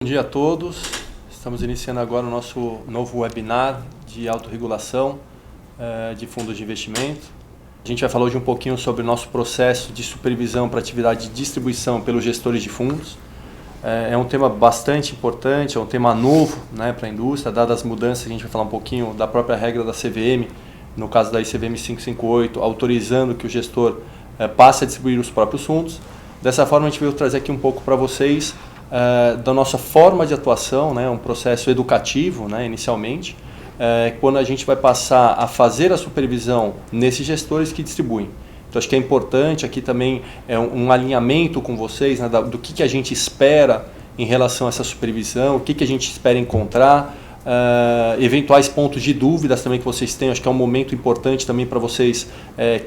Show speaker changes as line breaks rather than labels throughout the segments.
Bom dia a todos, estamos iniciando agora o nosso novo webinar de autorregulação de fundos de investimento. A gente vai falar hoje um pouquinho sobre o nosso processo de supervisão para atividade de distribuição pelos gestores de fundos. É um tema bastante importante, é um tema novo, né, para a indústria, dadas as mudanças. A gente vai falar um pouquinho da própria regra da CVM, no caso da ICVM 558, autorizando que o gestor passe a distribuir os próprios fundos. Dessa forma, a gente veio trazer aqui um pouco para vocês da nossa forma de atuação, né, um processo educativo, né, inicialmente, quando a gente vai passar a fazer a supervisão nesses gestores que distribuem. Então, acho que é importante aqui também um alinhamento com vocês, né, do que a gente espera em relação a essa supervisão, o que a gente espera encontrar, eventuais pontos de dúvidas também que vocês têm. Acho que é um momento importante também para vocês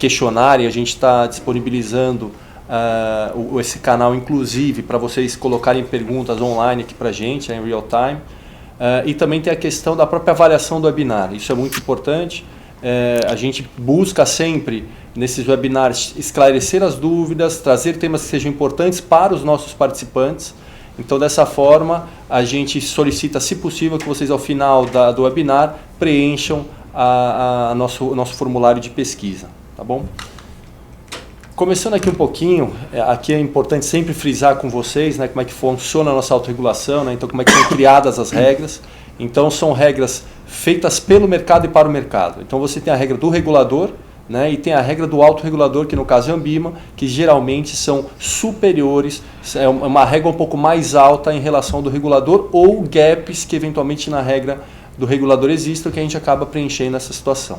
questionarem. A gente está disponibilizando esse canal, inclusive, para vocês colocarem perguntas online aqui para a gente, em real time. E também tem a questão da própria avaliação do webinar. Isso é muito importante. A gente busca sempre, nesses webinars, esclarecer as dúvidas, trazer temas que sejam importantes para os nossos participantes. Então, dessa forma, a gente solicita, se possível, que vocês, ao final do webinar, preencham o nosso formulário de pesquisa. Tá bom? Começando aqui um pouquinho, aqui é importante sempre frisar com vocês, né, como é que funciona a nossa autorregulação, né, então como é que são criadas as regras. Então são regras feitas pelo mercado e para o mercado. Então você tem a regra do regulador, né, e tem a regra do autorregulador, que no caso é a Ambima, que geralmente são superiores, é uma regra um pouco mais alta em relação ao do regulador, ou gaps que eventualmente na regra do regulador existam, que a gente acaba preenchendo essa situação.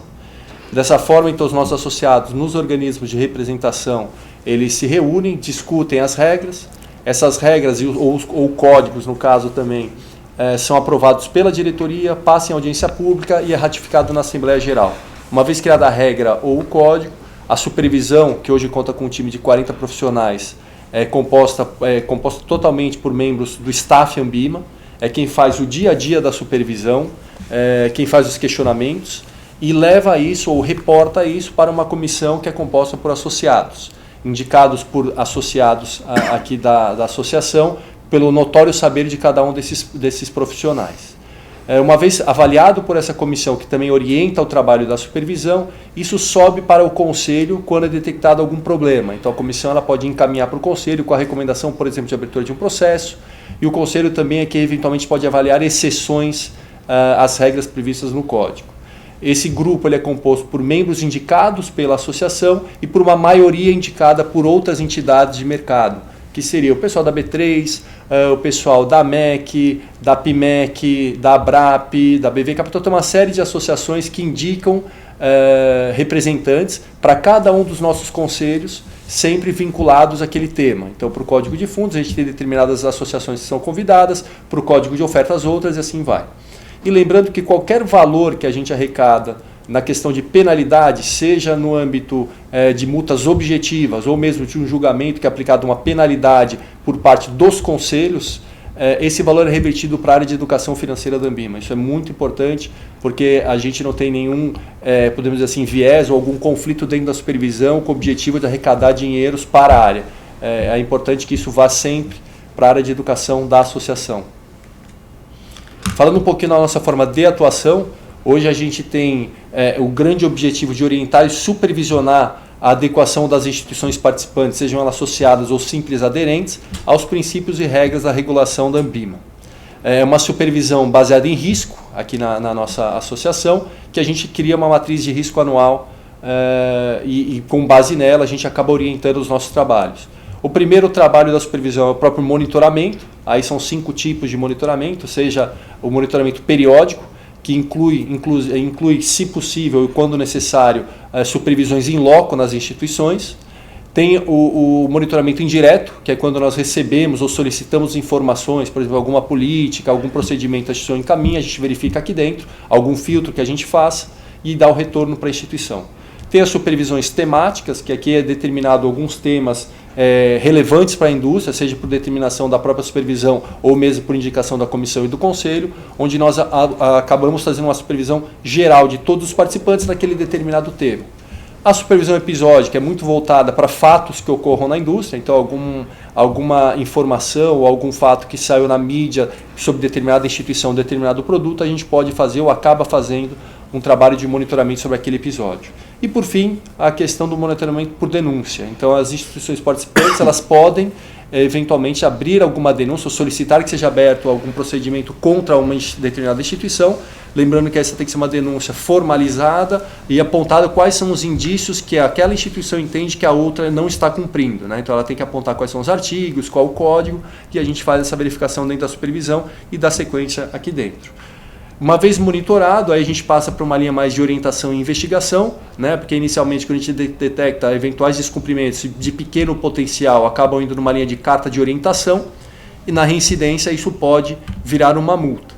Dessa forma, então, os nossos associados nos organismos de representação, eles se reúnem, discutem as regras. Essas regras ou códigos, no caso também, são aprovados pela diretoria, passam em audiência pública e é ratificado na Assembleia Geral. Uma vez criada a regra ou o código, a supervisão, que hoje conta com um time de 40 profissionais, é composta totalmente por membros do staff Ambima, é quem faz o dia a dia da supervisão, quem faz os questionamentos, e leva isso ou reporta isso para uma comissão que é composta por associados, indicados por associados aqui da associação, pelo notório saber de cada um desses profissionais. Uma vez avaliado por essa comissão, que também orienta o trabalho da supervisão, isso sobe para o conselho quando é detectado algum problema. Então a comissão ela pode encaminhar para o conselho com a recomendação, por exemplo, de abertura de um processo, e o conselho também é que eventualmente pode avaliar exceções às regras previstas no código. Esse grupo ele é composto por membros indicados pela associação e por uma maioria indicada por outras entidades de mercado, que seria o pessoal da B3, o pessoal da MEC, da PIMEC, da ABRAP, da BV Capital. Tem uma série de associações que indicam representantes para cada um dos nossos conselhos, sempre vinculados àquele tema. Então, para o Código de Fundos, a gente tem determinadas associações que são convidadas, para o Código de Ofertas outras, e assim vai. E lembrando que qualquer valor que a gente arrecada na questão de penalidade, seja no âmbito de multas objetivas ou mesmo de um julgamento que é aplicado uma penalidade por parte dos conselhos, esse valor é revertido para a área de educação financeira da Ambima. Isso é muito importante porque a gente não tem nenhum, podemos dizer assim, viés ou algum conflito dentro da supervisão com o objetivo de arrecadar dinheiros para a área. É importante que isso vá sempre para a área de educação da associação. Falando um pouquinho da nossa forma de atuação, hoje a gente tem o grande objetivo de orientar e supervisionar a adequação das instituições participantes, sejam elas associadas ou simples aderentes, aos princípios e regras da regulação da Ambima. É uma supervisão baseada em risco, aqui na nossa associação, que a gente cria uma matriz de risco anual e com base nela a gente acaba orientando os nossos trabalhos. O primeiro trabalho da supervisão é o próprio monitoramento. Aí são 5 tipos de monitoramento, seja o monitoramento periódico, que inclui, se possível e quando necessário, supervisões in loco nas instituições. Tem o monitoramento indireto, que é quando nós recebemos ou solicitamos informações, por exemplo, alguma política, algum procedimento a instituição encaminha, a gente verifica aqui dentro, algum filtro que a gente faça e dá o retorno para a instituição. Tem as supervisões temáticas, que aqui é determinado alguns temas relevantes para a indústria, seja por determinação da própria supervisão ou mesmo por indicação da comissão e do conselho, onde nós acabamos fazendo uma supervisão geral de todos os participantes naquele determinado tema. A supervisão episódica é muito voltada para fatos que ocorram na indústria, então alguma informação ou algum fato que saiu na mídia sobre determinada instituição, determinado produto, a gente pode fazer ou acaba fazendo um trabalho de monitoramento sobre aquele episódio. E por fim, a questão do monitoramento por denúncia. Então as instituições participantes elas podem eventualmente abrir alguma denúncia ou solicitar que seja aberto algum procedimento contra uma determinada instituição, lembrando que essa tem que ser uma denúncia formalizada e apontada quais são os indícios que aquela instituição entende que a outra não está cumprindo, né? Então ela tem que apontar quais são os artigos, qual o código, e a gente faz essa verificação dentro da supervisão e dá sequência aqui dentro. Uma vez monitorado, aí a gente passa para uma linha mais de orientação e investigação, né? Porque inicialmente quando a gente detecta eventuais descumprimentos de pequeno potencial, acabam indo numa linha de carta de orientação, e na reincidência isso pode virar uma multa.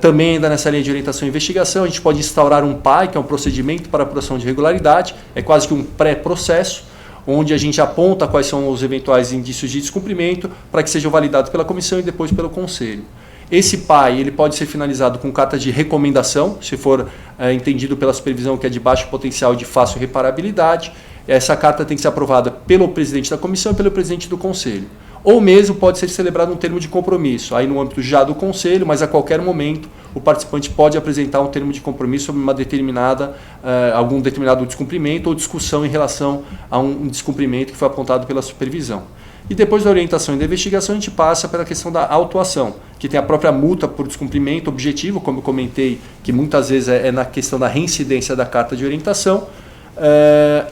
Também ainda nessa linha de orientação e investigação, a gente pode instaurar um PAI, que é um procedimento para apuração de irregularidade, é quase que um pré-processo, onde a gente aponta quais são os eventuais indícios de descumprimento para que sejam validados pela comissão e depois pelo conselho. Esse PAI ele pode ser finalizado com carta de recomendação, se for entendido pela supervisão que é de baixo potencial e de fácil reparabilidade. Essa carta tem que ser aprovada pelo presidente da comissão e pelo presidente do conselho. Ou mesmo pode ser celebrado um termo de compromisso, aí no âmbito já do conselho, mas a qualquer momento o participante pode apresentar um termo de compromisso sobre algum determinado descumprimento ou discussão em relação a um descumprimento que foi apontado pela supervisão. E depois da orientação e da investigação, a gente passa pela questão da autuação, que tem a própria multa por descumprimento objetivo, como eu comentei, que muitas vezes é na questão da reincidência da carta de orientação,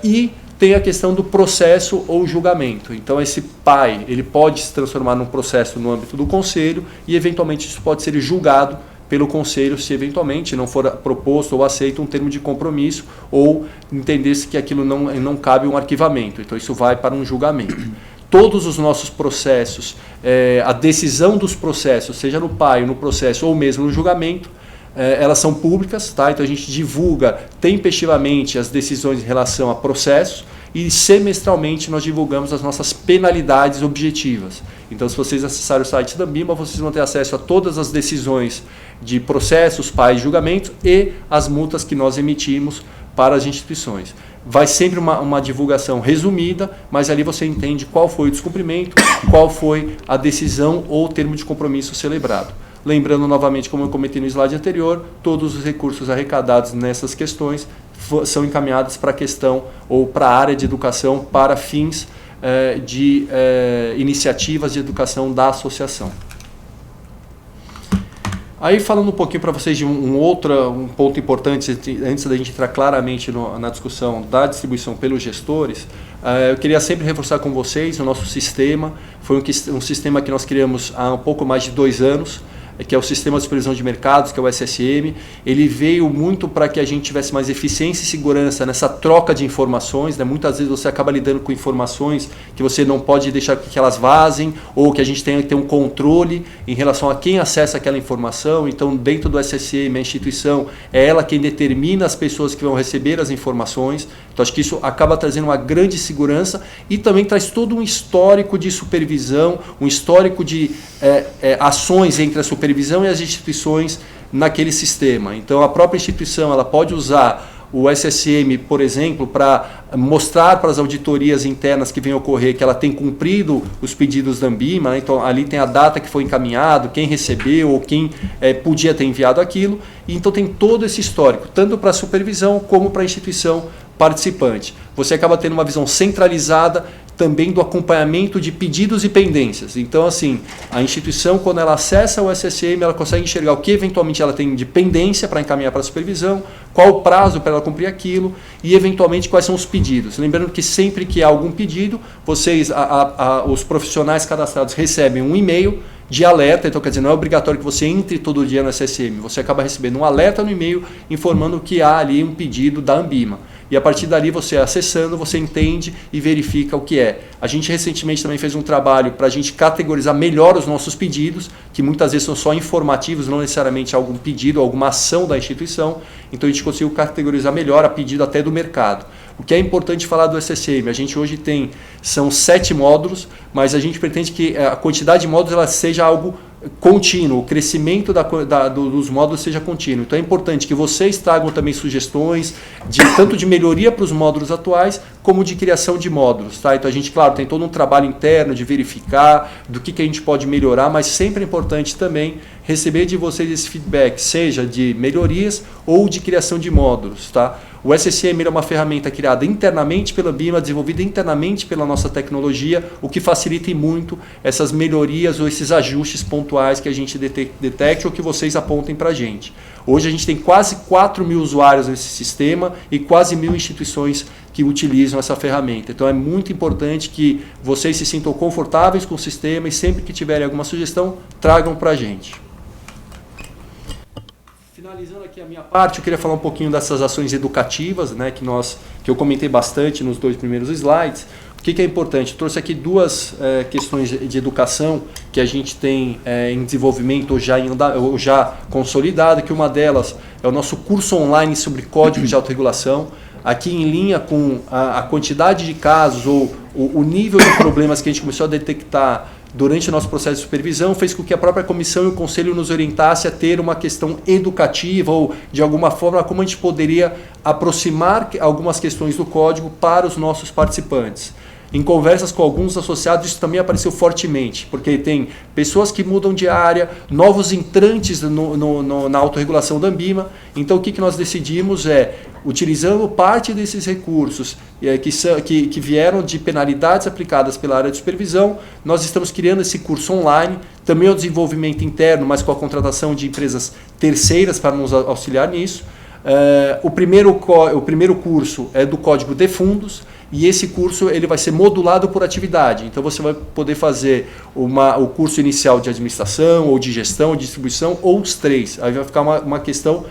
e tem a questão do processo ou julgamento. Então esse PAI ele pode se transformar num processo no âmbito do conselho e eventualmente isso pode ser julgado pelo conselho se eventualmente não for proposto ou aceito um termo de compromisso ou entender-se que aquilo não cabe um arquivamento. Então isso vai para um julgamento. Todos os nossos processos, a decisão dos processos, seja no PAI, no processo ou mesmo no julgamento, elas são públicas, tá? Então a gente divulga tempestivamente as decisões em relação a processos e semestralmente nós divulgamos as nossas penalidades objetivas. Então se vocês acessarem o site da Ambima, vocês vão ter acesso a todas as decisões de processos, PAI e julgamentos e as multas que nós emitimos para as instituições. Vai sempre uma divulgação resumida, mas ali você entende qual foi o descumprimento, qual foi a decisão ou termo de compromisso celebrado. Lembrando novamente, como eu comentei no slide anterior, todos os recursos arrecadados nessas questões são encaminhados para a questão ou para a área de educação para fins de iniciativas de educação da associação. Aí falando um pouquinho para vocês de um ponto importante, antes da gente entrar claramente na discussão da distribuição pelos gestores, eu queria sempre reforçar com vocês o nosso sistema. Foi um sistema que nós criamos há um pouco mais de 2 anos, que é o Sistema de Supervisão de Mercados, que é o SSM. Ele veio muito para que a gente tivesse mais eficiência e segurança nessa troca de informações, né? Muitas vezes você acaba lidando com informações que você não pode deixar que elas vazem, ou que a gente tenha que ter um controle em relação a quem acessa aquela informação. Então, dentro do SSM, a instituição é ela quem determina as pessoas que vão receber as informações. Então, acho que isso acaba trazendo uma grande segurança e também traz todo um histórico de supervisão, um histórico de ações entre a supervisão e as instituições naquele sistema. Então, a própria instituição ela pode usar o SSM, por exemplo, para mostrar para as auditorias internas que vêm ocorrer que ela tem cumprido os pedidos da Ambima, né? Então ali tem a data que foi encaminhado, quem recebeu ou quem podia ter enviado aquilo, e então tem todo esse histórico, tanto para a supervisão como para a instituição participante. Você acaba tendo uma visão centralizada também do acompanhamento de pedidos e pendências. Então, assim, a instituição, quando ela acessa o SSM, ela consegue enxergar o que eventualmente ela tem de pendência para encaminhar para a supervisão, qual o prazo para ela cumprir aquilo e, eventualmente, quais são os pedidos. Lembrando que sempre que há algum pedido, vocês, os profissionais cadastrados recebem um e-mail de alerta. Então, quer dizer, não é obrigatório que você entre todo dia no SSM, você acaba recebendo um alerta no e-mail informando que há ali um pedido da Ambima. E a partir dali, você acessando, você entende e verifica o que é. A gente recentemente também fez um trabalho para a gente categorizar melhor os nossos pedidos, que muitas vezes são só informativos, não necessariamente algum pedido, alguma ação da instituição. Então a gente conseguiu categorizar melhor a pedido até do mercado. O que é importante falar do SSM, a gente hoje são 7 módulos, mas a gente pretende que a quantidade de módulos ela seja algo contínuo, o crescimento dos módulos seja contínuo. Então é importante que vocês tragam também sugestões tanto de melhoria para os módulos atuais, como de criação de módulos. Tá? Então a gente, claro, tem todo um trabalho interno de verificar do que a gente pode melhorar, mas sempre é importante também receber de vocês esse feedback, seja de melhorias ou de criação de módulos. Tá? O SCM é uma ferramenta criada internamente pela Ambima, desenvolvida internamente pela nossa tecnologia, o que facilita muito essas melhorias ou esses ajustes pontuais que a gente detecte ou que vocês apontem para a gente. Hoje a gente tem quase 4.000 usuários nesse sistema e quase 1.000 instituições que utilizam essa ferramenta. Então é muito importante que vocês se sintam confortáveis com o sistema e sempre que tiverem alguma sugestão, tragam para a gente. Finalizando aqui a minha parte, eu queria falar um pouquinho dessas ações educativas, né, que eu comentei bastante nos 2 primeiros slides. O que é importante? Eu trouxe aqui 2 questões de educação que a gente tem em desenvolvimento ou já consolidado, que uma delas é o nosso curso online sobre código de autorregulação, aqui em linha com a quantidade de casos ou o nível de problemas que a gente começou a detectar durante o nosso processo de supervisão, fez com que a própria comissão e o conselho nos orientasse a ter uma questão educativa ou, de alguma forma, como a gente poderia aproximar algumas questões do código para os nossos participantes. Em conversas com alguns associados, isso também apareceu fortemente, porque tem pessoas que mudam de área, novos entrantes na autorregulação da Ambima. Então, o que nós decidimos é, utilizando parte desses recursos que vieram de penalidades aplicadas pela área de supervisão, nós estamos criando esse curso online, também o desenvolvimento interno, mas com a contratação de empresas terceiras para nos auxiliar nisso. O primeiro curso é do Código de Fundos, e esse curso ele vai ser modulado por atividade. Então você vai poder fazer o curso inicial de administração, ou de gestão, ou de distribuição, ou os 3. Aí vai ficar uma questão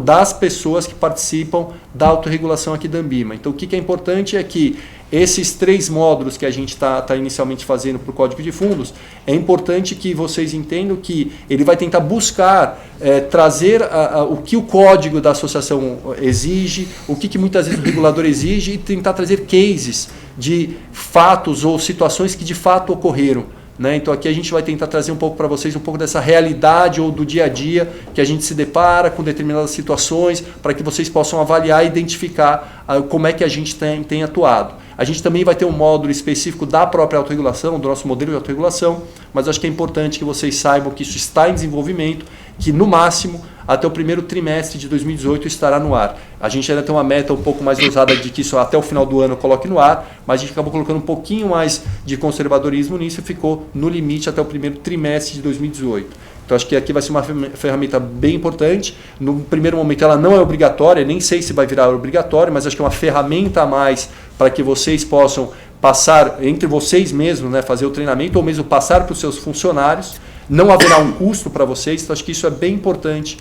das pessoas que participam da autorregulação aqui da Ambima. Então o que é importante é que esses 3 módulos que a gente está inicialmente fazendo para o Código de Fundos, é importante que vocês entendam que ele vai tentar buscar trazer o que o código da associação exige, o que muitas vezes o regulador exige, e tentar trazer cases de fatos ou situações que de fato ocorreram. Né? Então aqui a gente vai tentar trazer um pouco para vocês um pouco dessa realidade ou do dia a dia que a gente se depara com determinadas situações, para que vocês possam avaliar e identificar como é que a gente tem atuado. A gente também vai ter um módulo específico da própria autorregulação, do nosso modelo de autorregulação, mas acho que é importante que vocês saibam que isso está em desenvolvimento, que no máximo até o primeiro trimestre de 2018 estará no ar. A gente ainda tem uma meta um pouco mais ousada de que isso até o final do ano coloque no ar, mas a gente acabou colocando um pouquinho mais de conservadorismo nisso e ficou no limite até o primeiro trimestre de 2018. Então acho que aqui vai ser uma ferramenta bem importante. No primeiro momento ela não é obrigatória, nem sei se vai virar obrigatória, mas acho que é uma ferramenta a mais para que vocês possam passar entre vocês mesmos, né, fazer o treinamento ou mesmo passar para os seus funcionários. Não haverá um custo para vocês, então acho que isso é bem importante,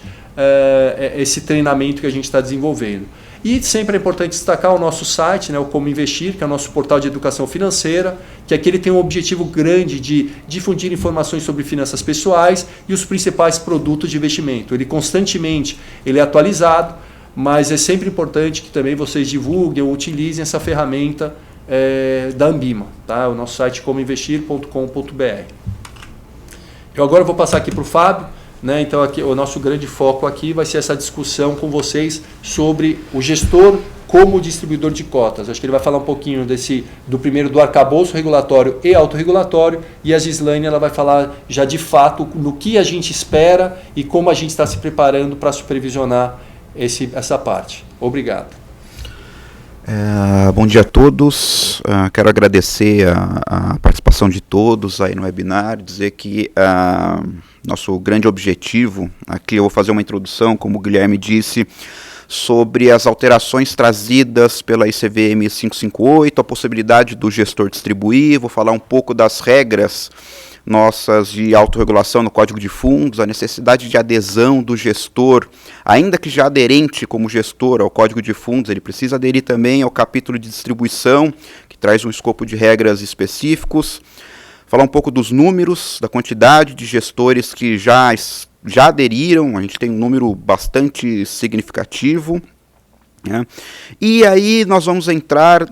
esse treinamento que a gente está desenvolvendo. E sempre é importante destacar o nosso site, né, o Como Investir, que é o nosso portal de educação financeira, que aqui ele tem um objetivo grande de difundir informações sobre finanças pessoais e os principais produtos de investimento. Ele constantemente é atualizado, mas é sempre importante que também vocês divulguem ou utilizem essa ferramenta da Ambima, tá? O nosso site comoinvestir.com.br. Eu agora vou passar aqui para o Fábio. Né? Então aqui, o nosso grande foco aqui vai ser essa discussão com vocês sobre o gestor como distribuidor de cotas. Acho que ele vai falar um pouquinho do arcabouço regulatório e autorregulatório, e a Gislaine ela vai falar já de fato no que a gente espera e como a gente está se preparando para supervisionar essa parte. Obrigado.
Bom dia a todos. Quero agradecer a participação de todos aí no webinar, dizer que nosso grande objetivo, aqui eu vou fazer uma introdução, como o Guilherme disse, sobre as alterações trazidas pela ICVM 558, a possibilidade do gestor distribuir, vou falar um pouco das regras nossas de autorregulação no Código de Fundos, a necessidade de adesão do gestor, ainda que já aderente como gestor ao Código de Fundos, ele precisa aderir também ao capítulo de distribuição, que traz um escopo de regras específicos, falar um pouco dos números, da quantidade de gestores que já aderiram, a gente tem um número bastante significativo, né? E aí nós vamos entrar,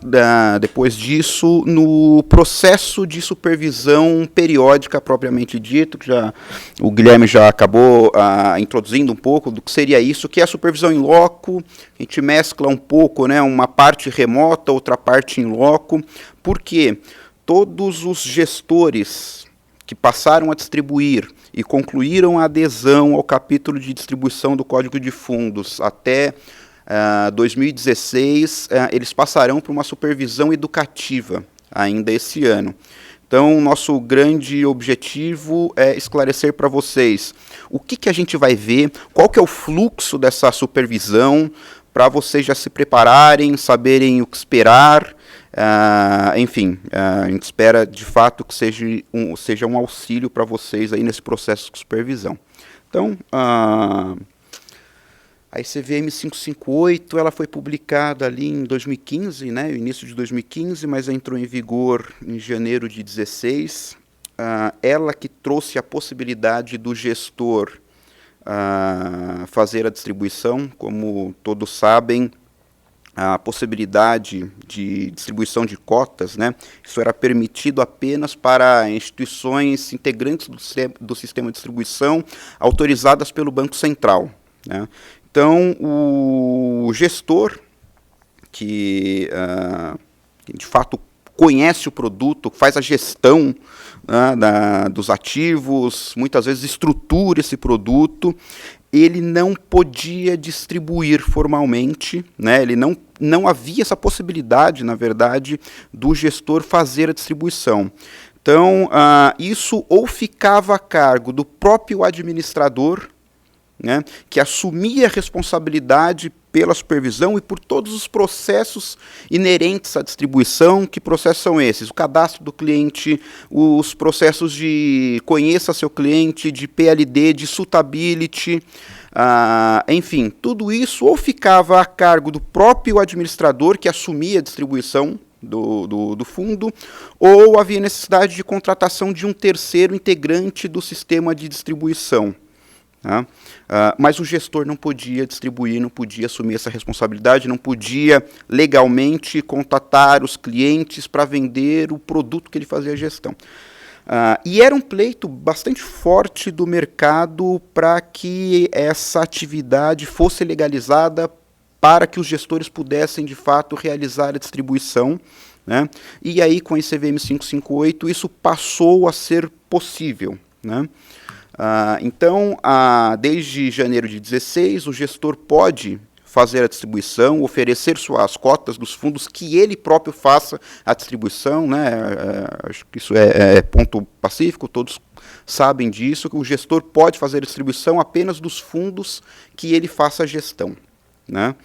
depois disso, no processo de supervisão periódica propriamente dito, que o Guilherme já acabou introduzindo um pouco do que seria isso, que é a supervisão em loco. A gente mescla um pouco, né, uma parte remota, outra parte em loco, porque todos os gestores que passaram a distribuir e concluíram a adesão ao capítulo de distribuição do Código de Fundos até 2016, eles passarão por uma supervisão educativa ainda esse ano. Então, nosso grande objetivo é esclarecer para vocês o que a gente vai ver, qual que é o fluxo dessa supervisão, para vocês já se prepararem, saberem o que esperar. Enfim, a gente espera de fato que seja um auxílio para vocês aí nesse processo de supervisão. Então, a ICVM 558, ela foi publicada ali em 2015, né, início de 2015, mas entrou em vigor em janeiro de 2016. Ela que trouxe a possibilidade do gestor fazer a distribuição, como todos sabem, a possibilidade de distribuição de cotas, né, isso era permitido apenas para instituições integrantes do sistema de distribuição autorizadas pelo Banco Central, né. Então, o gestor, que de fato conhece o produto, faz a gestão, né, dos ativos, muitas vezes estrutura esse produto, ele não podia distribuir formalmente, né, ele não havia essa possibilidade, na verdade, do gestor fazer a distribuição. Então, isso ou ficava a cargo do próprio administrador, né, que assumia a responsabilidade pela supervisão e por todos os processos inerentes à distribuição. Que processos são esses? O cadastro do cliente, os processos de conheça seu cliente, de PLD, de suitability, enfim, tudo isso ou ficava a cargo do próprio administrador, que assumia a distribuição do fundo, ou havia necessidade de contratação de um terceiro integrante do sistema de distribuição. Tá? Mas o gestor não podia distribuir, não podia assumir essa responsabilidade, não podia legalmente contatar os clientes para vender o produto que ele fazia a gestão. E era um pleito bastante forte do mercado para que essa atividade fosse legalizada, para que os gestores pudessem, de fato, realizar a distribuição, né? E aí, com a ICVM 558, isso passou a ser possível, né? Então, desde janeiro de 2016, o gestor pode fazer a distribuição, oferecer suas cotas dos fundos, que ele próprio faça a distribuição, né? Acho que isso é ponto pacífico, todos sabem disso, que o gestor pode fazer a distribuição apenas dos fundos que ele faça a gestão, né?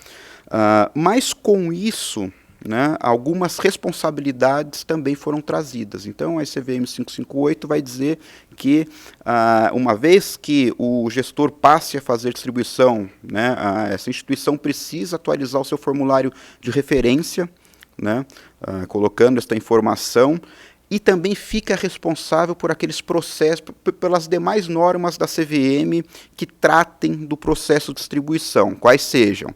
Mas com isso, né, algumas responsabilidades também foram trazidas. Então, a ICVM 558 vai dizer que, uma vez que o gestor passe a fazer distribuição, né, essa instituição precisa atualizar o seu formulário de referência, né, colocando esta informação, e também fica responsável por aqueles processos, pelas demais normas da CVM que tratem do processo de distribuição, quais sejam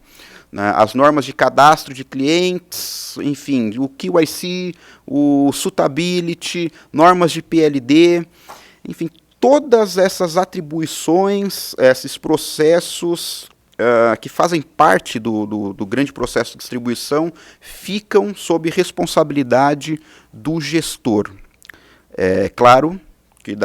as normas de cadastro de clientes, enfim, o KYC, o suitability, normas de PLD, enfim, todas essas atribuições, esses processos que fazem parte do grande processo de distribuição, ficam sob responsabilidade do gestor. É claro que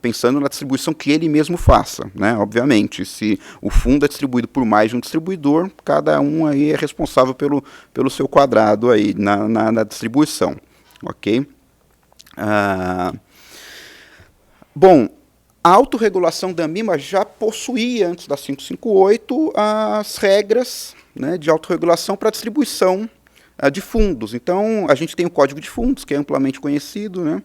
pensando na distribuição que ele mesmo faça, né? Obviamente, se o fundo é distribuído por mais de um distribuidor, cada um aí é responsável pelo seu quadrado aí na distribuição, ok? Bom, a autorregulação da ANBIMA já possuía, antes da 558, as regras, né, de autorregulação para distribuição de fundos. Então, a gente tem o Código de Fundos, que é amplamente conhecido, né?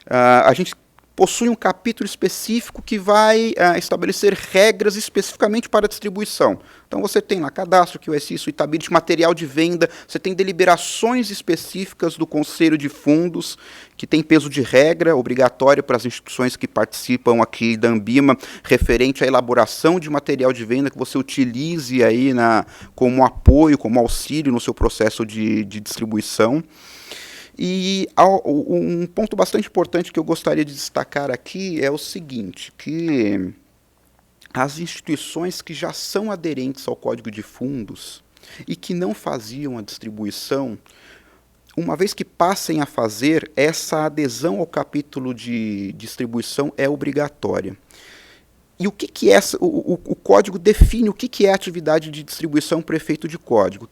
A gente possui um capítulo específico que vai estabelecer regras especificamente para a distribuição. Então você tem lá cadastro, QSI, suitability, material de venda, você tem deliberações específicas do Conselho de Fundos, que tem peso de regra obrigatório para as instituições que participam aqui da Ambima, referente à elaboração de material de venda que você utilize aí como apoio, como auxílio no seu processo de distribuição. E um ponto bastante importante que eu gostaria de destacar aqui é o seguinte, que as instituições que já são aderentes ao Código de Fundos e que não faziam a distribuição, uma vez que passem a fazer, essa adesão ao capítulo de distribuição é obrigatória. E o que é o Código define o que é a atividade de distribuição por efeito de código. O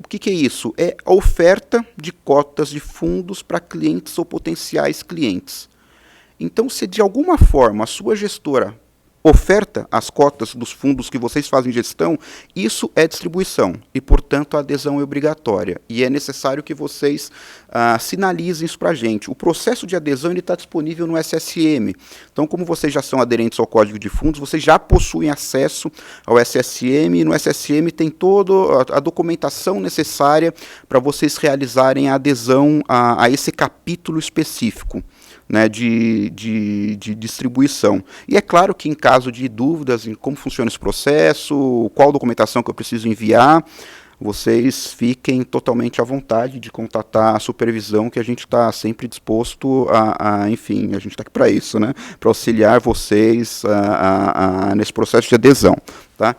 que é isso? É a oferta de cotas de fundos para clientes ou potenciais clientes. Então, se de alguma forma a sua gestora oferta as cotas dos fundos que vocês fazem gestão, isso é distribuição e, portanto, a adesão é obrigatória. E é necessário que vocês sinalizem isso para a gente. O processo de adesão está disponível no SSM. Então, como vocês já são aderentes ao Código de Fundos, vocês já possuem acesso ao SSM, e no SSM tem toda a documentação necessária para vocês realizarem a adesão a esse capítulo específico, né, de distribuição. E é claro que em caso de dúvidas em como funciona esse processo, qual documentação que eu preciso enviar, vocês fiquem totalmente à vontade de contatar a supervisão, que a gente está sempre disposto enfim, a gente está aqui para isso, né, para auxiliar vocês nesse processo de adesão. Tá?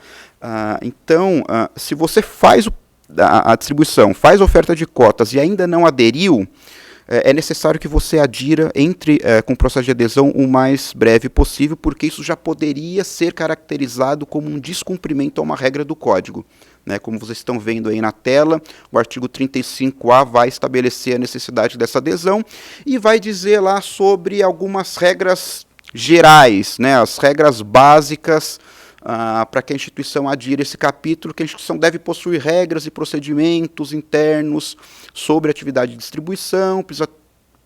Então, se você faz a distribuição, faz a oferta de cotas e ainda não aderiu, é necessário que você adira, entre com o processo de adesão o mais breve possível, porque isso já poderia ser caracterizado como um descumprimento a uma regra do código. Né? Como vocês estão vendo aí na tela, o artigo 35A vai estabelecer a necessidade dessa adesão e vai dizer lá sobre algumas regras gerais, né? As regras básicas para que a instituição adira esse capítulo, que a instituição deve possuir regras e procedimentos internos sobre atividade de distribuição, precisa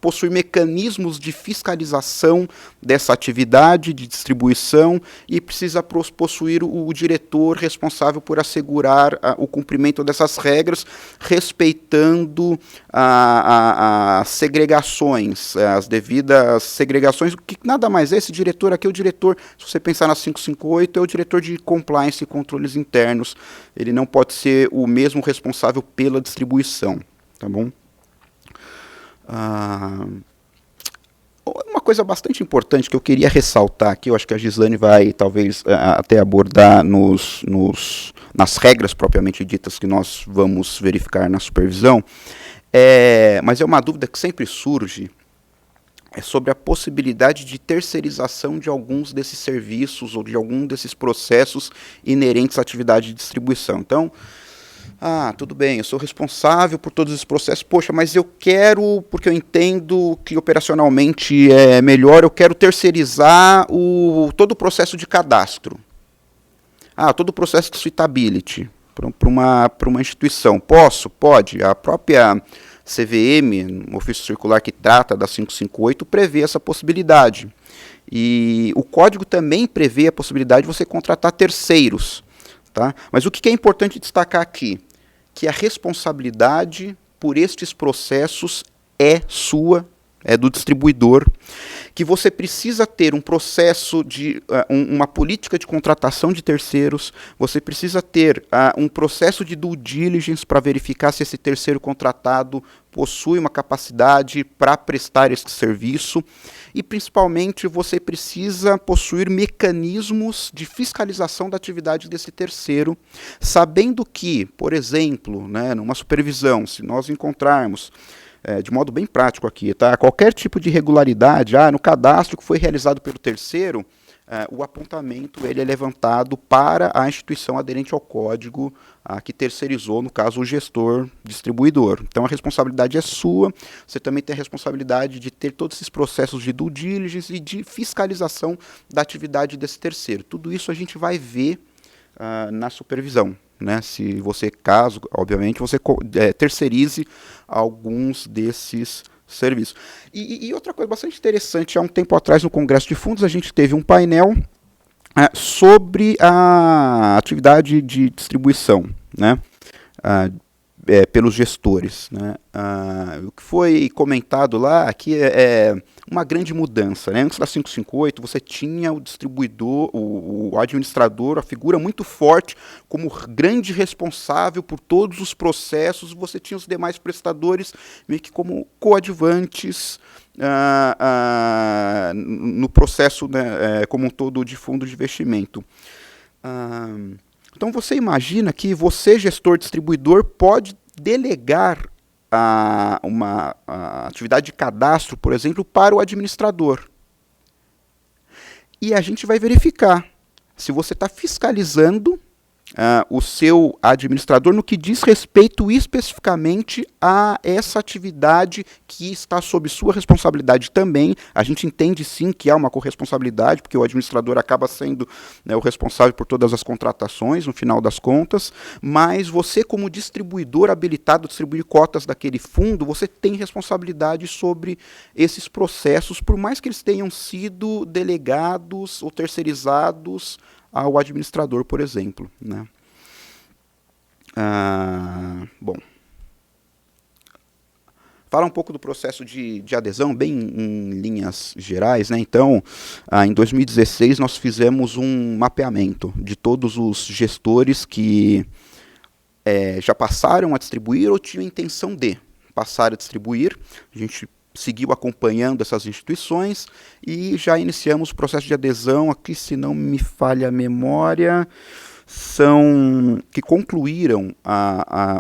possuir mecanismos de fiscalização dessa atividade de distribuição e precisa possuir o diretor responsável por assegurar o cumprimento dessas regras, respeitando as segregações, as devidas segregações, que nada mais é, esse diretor aqui é o diretor, se você pensar na 558, é o diretor de compliance e controles internos, ele não pode ser o mesmo responsável pela distribuição, tá bom? Uma coisa bastante importante que eu queria ressaltar aqui, eu acho que a Gislane vai talvez até abordar nas regras propriamente ditas que nós vamos verificar na supervisão, mas é uma dúvida que sempre surge, é sobre a possibilidade de terceirização de alguns desses serviços ou de algum desses processos inerentes à atividade de distribuição. Então, tudo bem, eu sou responsável por todos esses processos, poxa, mas eu quero, porque eu entendo que operacionalmente é melhor, eu quero terceirizar todo o processo de cadastro. Todo o processo de suitability para uma instituição. Posso? Pode. A própria CVM, o ofício circular que trata da 558, prevê essa possibilidade. E o código também prevê a possibilidade de você contratar terceiros. Tá? Mas o que é importante destacar aqui? Que a responsabilidade por estes processos é sua, é do distribuidor, que você precisa ter um processo de uma política de contratação de terceiros, você precisa ter um processo de due diligence para verificar se esse terceiro contratado possui uma capacidade para prestar esse serviço e, principalmente, você precisa possuir mecanismos de fiscalização da atividade desse terceiro, sabendo que, por exemplo, né, numa supervisão, se nós encontrarmos de modo bem prático aqui, tá? Qualquer tipo de irregularidade, no cadastro que foi realizado pelo terceiro, o apontamento ele é levantado para a instituição aderente ao código que terceirizou, no caso, o gestor distribuidor. Então, a responsabilidade é sua, você também tem a responsabilidade de ter todos esses processos de due diligence e de fiscalização da atividade desse terceiro. Tudo isso a gente vai ver na supervisão. Né, se você, caso, obviamente, você terceirize alguns desses serviço. E outra coisa bastante interessante, há um tempo atrás no Congresso de Fundos a gente teve um painel sobre a atividade de distribuição, né, pelos gestores, né. O que foi comentado lá aqui é uma grande mudança, né. Antes da 558 você tinha o distribuidor, o administrador, a figura muito forte como grande responsável por todos os processos, você tinha os demais prestadores meio que como coadjuvantes no processo, né, como um todo de fundo de investimento. Então você imagina que você, gestor distribuidor, pode delegar uma atividade de cadastro, por exemplo, para o administrador. E a gente vai verificar se você está fiscalizando o seu administrador no que diz respeito especificamente a essa atividade que está sob sua responsabilidade também. A gente entende sim que há uma corresponsabilidade, porque o administrador acaba sendo, né, o responsável por todas as contratações, no final das contas, mas você, como distribuidor habilitado a distribuir cotas daquele fundo, você tem responsabilidade sobre esses processos, por mais que eles tenham sido delegados ou terceirizados ao administrador, por exemplo, né. Bom, falar um pouco do processo de adesão, bem em linhas gerais, né. Então, em 2016 nós fizemos um mapeamento de todos os gestores que já passaram a distribuir ou tinham intenção de passar a distribuir. A gente seguiu acompanhando essas instituições e já iniciamos o processo de adesão. Aqui, se não me falha a memória, são que concluíram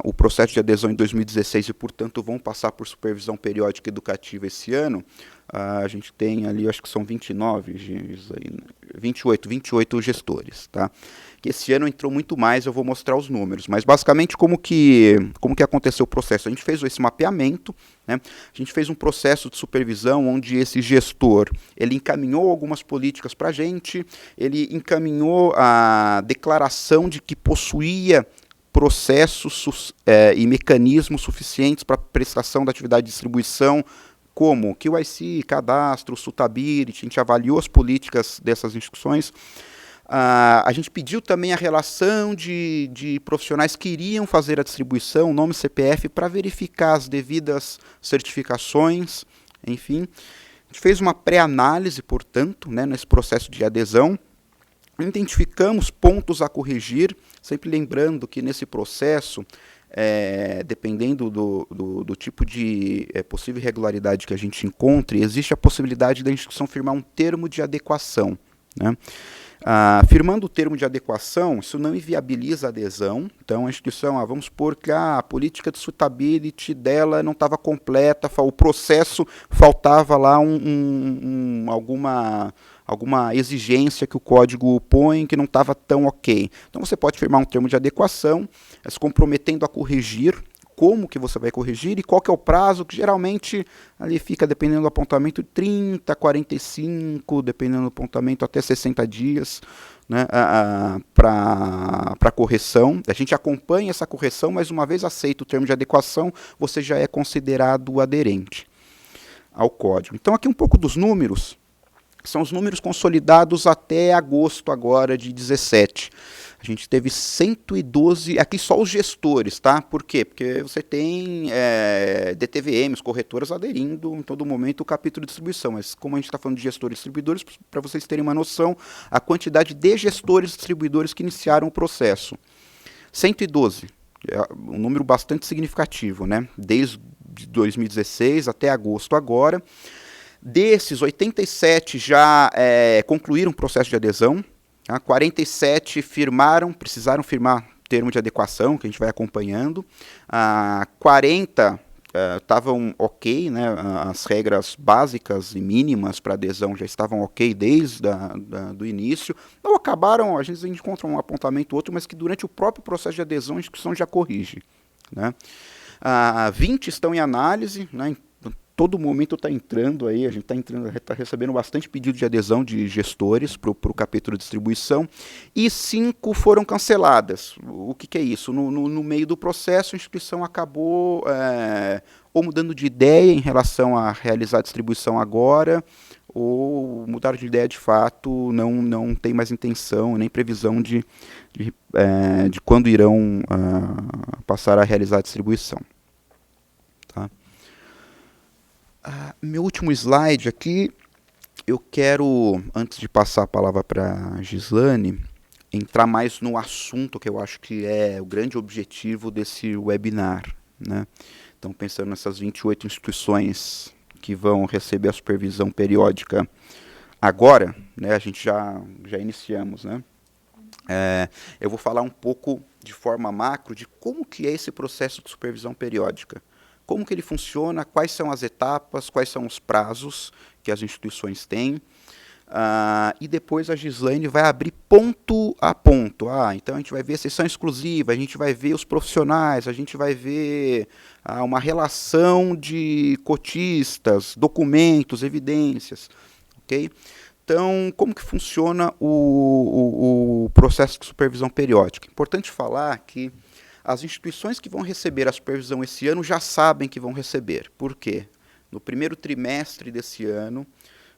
o processo de adesão em 2016 e, portanto, vão passar por supervisão periódica educativa esse ano. A gente tem ali, acho que são 28 gestores, tá? Que esse ano entrou muito mais, eu vou mostrar os números, mas basicamente como que aconteceu o processo? A gente fez esse mapeamento, né? A gente fez um processo de supervisão onde esse gestor, ele encaminhou algumas políticas para a gente, ele encaminhou a declaração de que possuía processos e mecanismos suficientes para prestação da atividade de distribuição, como QIC, cadastro, suitability. A gente avaliou as políticas dessas instituições. A gente pediu também a relação de profissionais que iriam fazer a distribuição, nome CPF, para verificar as devidas certificações, enfim. A gente fez uma pré-análise, portanto, né, nesse processo de adesão. Identificamos pontos a corrigir, sempre lembrando que nesse processo, dependendo do tipo de possível irregularidade que a gente encontre, existe a possibilidade da instituição firmar um termo de adequação, né? Firmando o termo de adequação, isso não inviabiliza a adesão. Então, a instituição, vamos supor que a política de suitability dela não estava completa, o processo faltava lá alguma exigência que o código põe que não estava tão ok. Então, você pode firmar um termo de adequação, se comprometendo a corrigir. Como que você vai corrigir e qual que é o prazo, que geralmente ali fica, dependendo do apontamento, 30, 45, dependendo do apontamento, até 60 dias, né, para correção. A gente acompanha essa correção, mas uma vez aceito o termo de adequação, você já é considerado aderente ao código. Então, aqui um pouco dos números, são os números consolidados até agosto agora de 17. A gente teve 112, aqui só os gestores, tá? Por quê? Porque você tem DTVMs, corretoras aderindo em todo momento o capítulo de distribuição, mas como a gente está falando de gestores e distribuidores, para vocês terem uma noção, a quantidade de gestores e distribuidores que iniciaram o processo. 112, é um número bastante significativo, né? Desde 2016 até agosto agora. Desses, 87 já concluíram o processo de adesão, 47 precisaram firmar termo de adequação, que a gente vai acompanhando, 40 estavam ok, né, as regras básicas e mínimas para adesão já estavam ok desde do início, ou acabaram, a gente encontra um apontamento ou outro, mas que durante o próprio processo de adesão a instituição já corrige, né. 20 estão em análise, né, todo momento está entrando aí, a gente está recebendo bastante pedido de adesão de gestores para o capítulo de distribuição, e 5 foram canceladas. O que é isso? No meio do processo, a instituição acabou ou mudando de ideia em relação a realizar a distribuição agora, ou mudaram de ideia de fato, não tem mais intenção, nem previsão de quando irão passar a realizar a distribuição. Tá? Meu último slide aqui, eu quero, antes de passar a palavra para a Gislane, entrar mais no assunto que eu acho que é o grande objetivo desse webinar, né? Então, pensando nessas 28 instituições que vão receber a supervisão periódica agora, né, a gente já iniciamos, né? Eu vou falar um pouco de forma macro de como que é esse processo de supervisão periódica. Como que ele funciona, quais são as etapas, quais são os prazos que as instituições têm. E depois a Gislane vai abrir ponto a ponto. Então a gente vai ver sessão exclusiva, a gente vai ver os profissionais, a gente vai ver uma relação de cotistas, documentos, evidências. Okay? Então, como que funciona o processo de supervisão periódica? Importante falar que as instituições que vão receber a supervisão esse ano já sabem que vão receber. Por quê? No primeiro trimestre desse ano,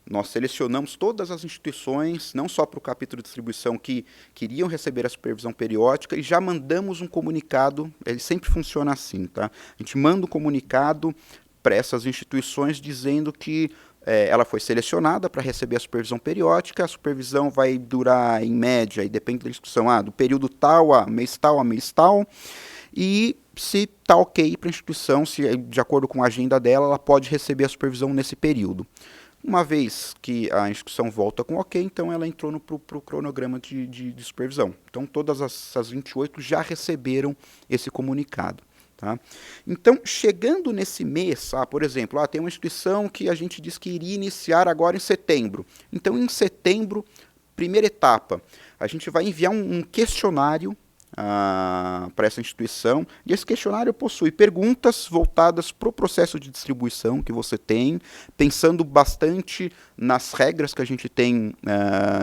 nós selecionamos todas as instituições, não só para o capítulo de distribuição, que queriam receber a supervisão periódica, e já mandamos um comunicado, ele sempre funciona assim, tá? A gente manda um comunicado para essas instituições dizendo que ela foi selecionada para receber a supervisão periódica, a supervisão vai durar, em média, e depende da instituição, do período tal a mês tal, e se está ok para a instituição, se de acordo com a agenda dela, ela pode receber a supervisão nesse período. Uma vez que a instituição volta com ok, então ela entrou para o cronograma de supervisão. Então, todas essas 28 já receberam esse comunicado. Tá? Então, chegando nesse mês, por exemplo, tem uma instituição que a gente diz que iria iniciar agora em setembro. Então, em setembro, primeira etapa, a gente vai enviar um questionário para essa instituição, e esse questionário possui perguntas voltadas para o processo de distribuição que você tem, pensando bastante nas regras que a gente tem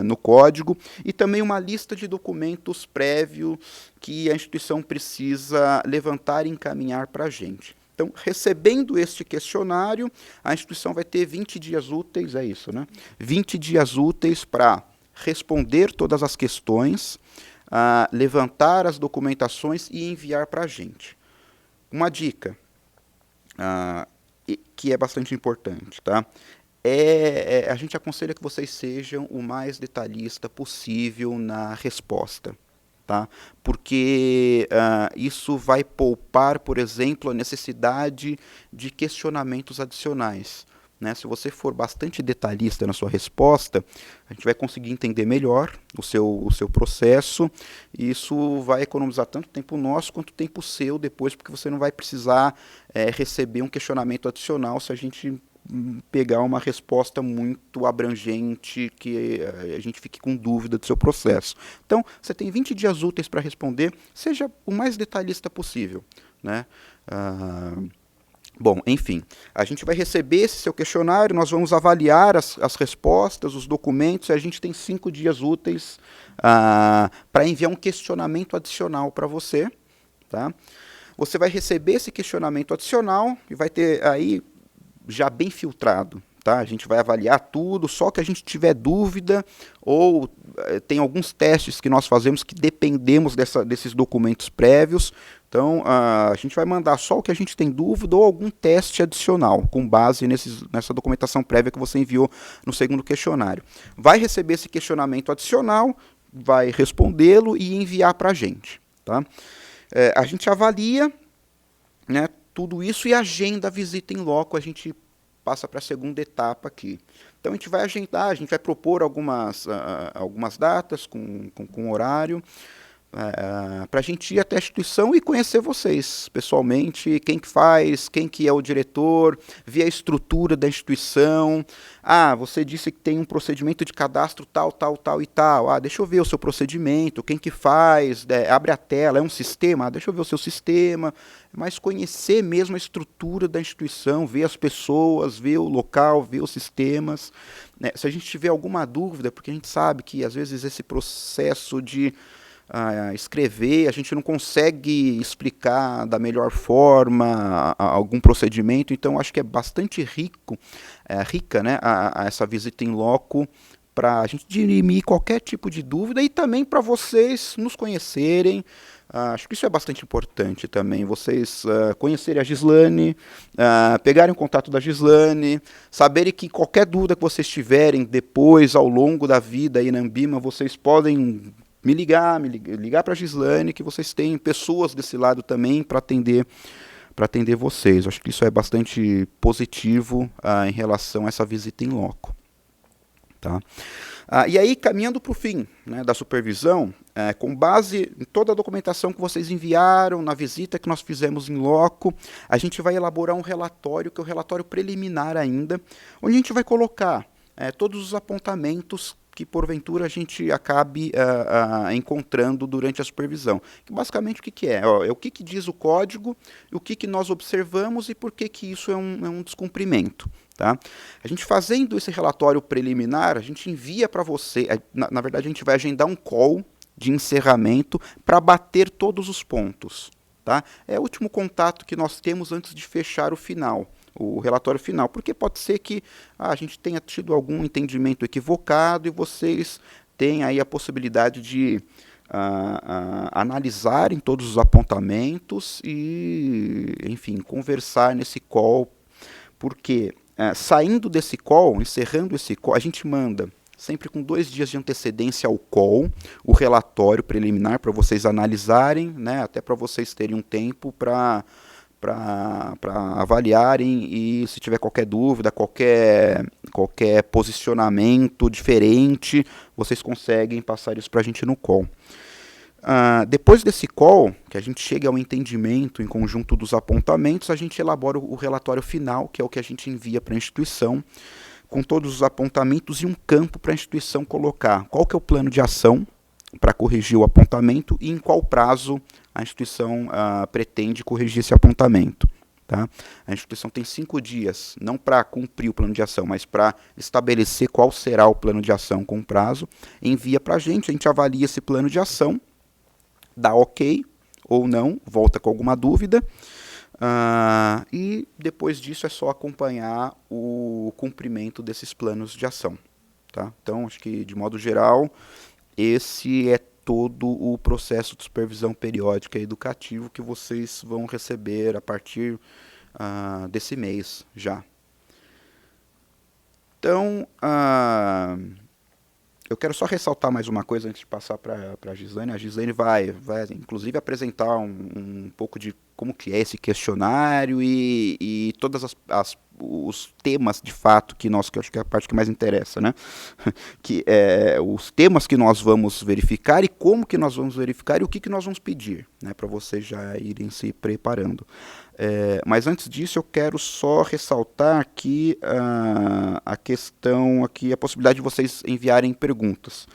no código, e também uma lista de documentos prévios que a instituição precisa levantar e encaminhar para a gente. Então, recebendo este questionário, a instituição vai ter 20 dias úteis, 20 dias úteis para responder todas as questões, levantar as documentações e enviar para a gente. Uma dica que é bastante importante, tá? A gente aconselha que vocês sejam o mais detalhista possível na resposta, tá? Porque isso vai poupar, por exemplo, a necessidade de questionamentos adicionais. Né? Se você for bastante detalhista na sua resposta, a gente vai conseguir entender melhor o seu processo, e isso vai economizar tanto tempo nosso quanto tempo seu depois, porque você não vai precisar receber um questionamento adicional se a gente pegar uma resposta muito abrangente que a gente fique com dúvida do seu processo. Então, você tem 20 dias úteis para responder, seja o mais detalhista possível, né? Bom, enfim, a gente vai receber esse seu questionário, nós vamos avaliar as respostas, os documentos, e a gente tem 5 dias úteis para enviar um questionamento adicional para você. Tá? Você vai receber esse questionamento adicional e vai ter aí já bem filtrado. Tá? A gente vai avaliar tudo, só que a gente tiver dúvida, ou tem alguns testes que nós fazemos que dependemos desses documentos prévios. Então, a gente vai mandar só o que a gente tem dúvida ou algum teste adicional, com base nessa documentação prévia que você enviou no segundo questionário. Vai receber esse questionamento adicional, vai respondê-lo e enviar para a gente. Tá? A gente avalia, né, tudo isso e agenda a visita em loco, a gente passa para a segunda etapa aqui. Então, a gente vai agendar, a gente vai propor algumas datas com horário, para a gente ir até a instituição e conhecer vocês pessoalmente, quem que faz, quem que é o diretor, ver a estrutura da instituição. Você disse que tem um procedimento de cadastro tal, tal, tal e tal. Deixa eu ver o seu procedimento, quem que faz, abre a tela, é um sistema? Deixa eu ver o seu sistema. Mas conhecer mesmo a estrutura da instituição, ver as pessoas, ver o local, ver os sistemas. Né? Se a gente tiver alguma dúvida, porque a gente sabe que às vezes esse processo de escrever, a gente não consegue explicar da melhor forma algum procedimento, então acho que é bastante rica, né, essa visita em loco, para a gente dirimir qualquer tipo de dúvida e também para vocês nos conhecerem. Acho que isso é bastante importante também, vocês conhecerem a Gislane, pegarem o contato da Gislane, saberem que qualquer dúvida que vocês tiverem depois, ao longo da vida aí na Ambima, vocês podem me ligar para a Gislane, que vocês têm pessoas desse lado também para atender vocês. Acho que isso é bastante positivo em relação a essa visita em loco. Tá? E aí, caminhando para o fim, né, da supervisão, com base em toda a documentação que vocês enviaram na visita que nós fizemos em loco, a gente vai elaborar um relatório, que é o relatório preliminar ainda, onde a gente vai colocar todos os apontamentos que porventura a gente acabe encontrando durante a supervisão. Que basicamente o que é? É o que diz o código, o que nós observamos e por que isso é um descumprimento. Tá? A gente fazendo esse relatório preliminar, a gente envia para você, na verdade a gente vai agendar um call de encerramento para bater todos os pontos. Tá? É o último contato que nós temos antes de fechar o relatório final, porque pode ser que a gente tenha tido algum entendimento equivocado e vocês têm aí a possibilidade de analisarem todos os apontamentos e, enfim, conversar nesse call, porque saindo desse call, encerrando esse call, a gente manda sempre com 2 dias de antecedência ao call, o relatório preliminar para vocês analisarem, né, até para vocês terem um tempo para avaliarem e se tiver qualquer dúvida, qualquer posicionamento diferente, vocês conseguem passar isso para a gente no call. Depois desse call, que a gente chega ao entendimento em conjunto dos apontamentos, a gente elabora o relatório final, que é o que a gente envia para a instituição, com todos os apontamentos e um campo para a instituição colocar qual que é o plano de ação para corrigir o apontamento e em qual prazo a instituição pretende corrigir esse apontamento. Tá? A instituição tem 5 dias, não para cumprir o plano de ação, mas para estabelecer qual será o plano de ação com prazo, envia para a gente avalia esse plano de ação, dá ok ou não, volta com alguma dúvida, e depois disso é só acompanhar o cumprimento desses planos de ação. Tá? Então, acho que, de modo geral, esse é todo o processo de supervisão periódica educativo que vocês vão receber a partir desse mês já. Então, eu quero só ressaltar mais uma coisa antes de passar para a Gislane. A Gislane vai inclusive apresentar um pouco de como que é esse questionário e todas os temas de fato que eu acho que é a parte que mais interessa, né? Que os temas que nós vamos verificar e como que nós vamos verificar e o que nós vamos pedir, né? Para vocês já irem se preparando. Mas antes disso eu quero só ressaltar aqui a questão aqui, a possibilidade de vocês enviarem perguntas.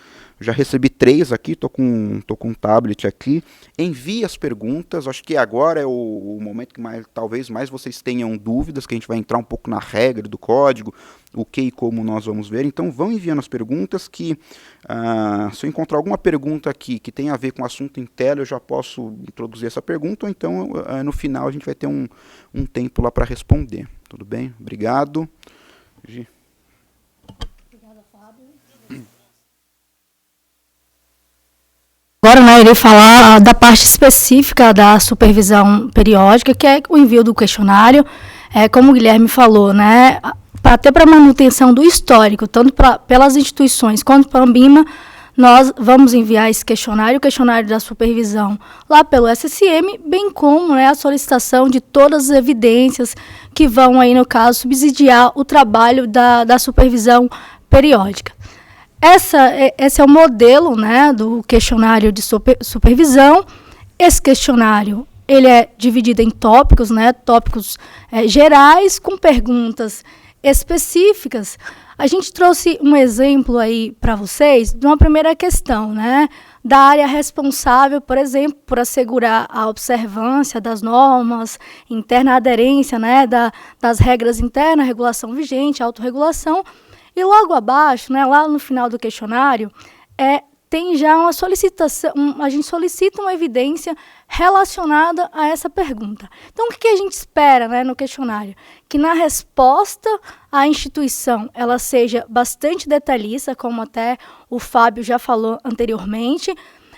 Já recebi 3 aqui, estou com um tablet aqui. Envie as perguntas, acho que agora é o momento que talvez mais vocês tenham dúvidas, que a gente vai entrar um pouco na regra do código, o que e como nós vamos ver. Então vão enviando as perguntas que, se eu encontrar alguma pergunta aqui que tenha a ver com o assunto em tela, eu já posso introduzir essa pergunta, ou então no final a gente vai ter um tempo lá para responder. Tudo bem? Obrigado. Gi.
Agora, né, irei falar da parte específica da supervisão periódica, que é o envio do questionário. Como o Guilherme falou, né, até para manutenção do histórico, tanto pelas instituições quanto para a Ambima, nós vamos enviar esse questionário, o questionário da supervisão, lá pelo SSM, bem como, né, a solicitação de todas as evidências que vão, aí, no caso, subsidiar o trabalho da supervisão periódica. esse é o modelo, né, do questionário de supervisão. Esse questionário ele é dividido em tópicos, né, tópicos gerais com perguntas específicas. A gente trouxe um exemplo aí para vocês de uma primeira questão, né, da área responsável, por exemplo, por assegurar a observância das normas interna, a aderência, né, das regras internas, regulação vigente, autorregulação. E logo abaixo, né, lá no final do questionário, tem já uma solicitação, a gente solicita uma evidência relacionada a essa pergunta. Então, o que a gente espera, né, no questionário? Que na resposta à instituição ela seja bastante detalhista, como até o Fábio já falou anteriormente,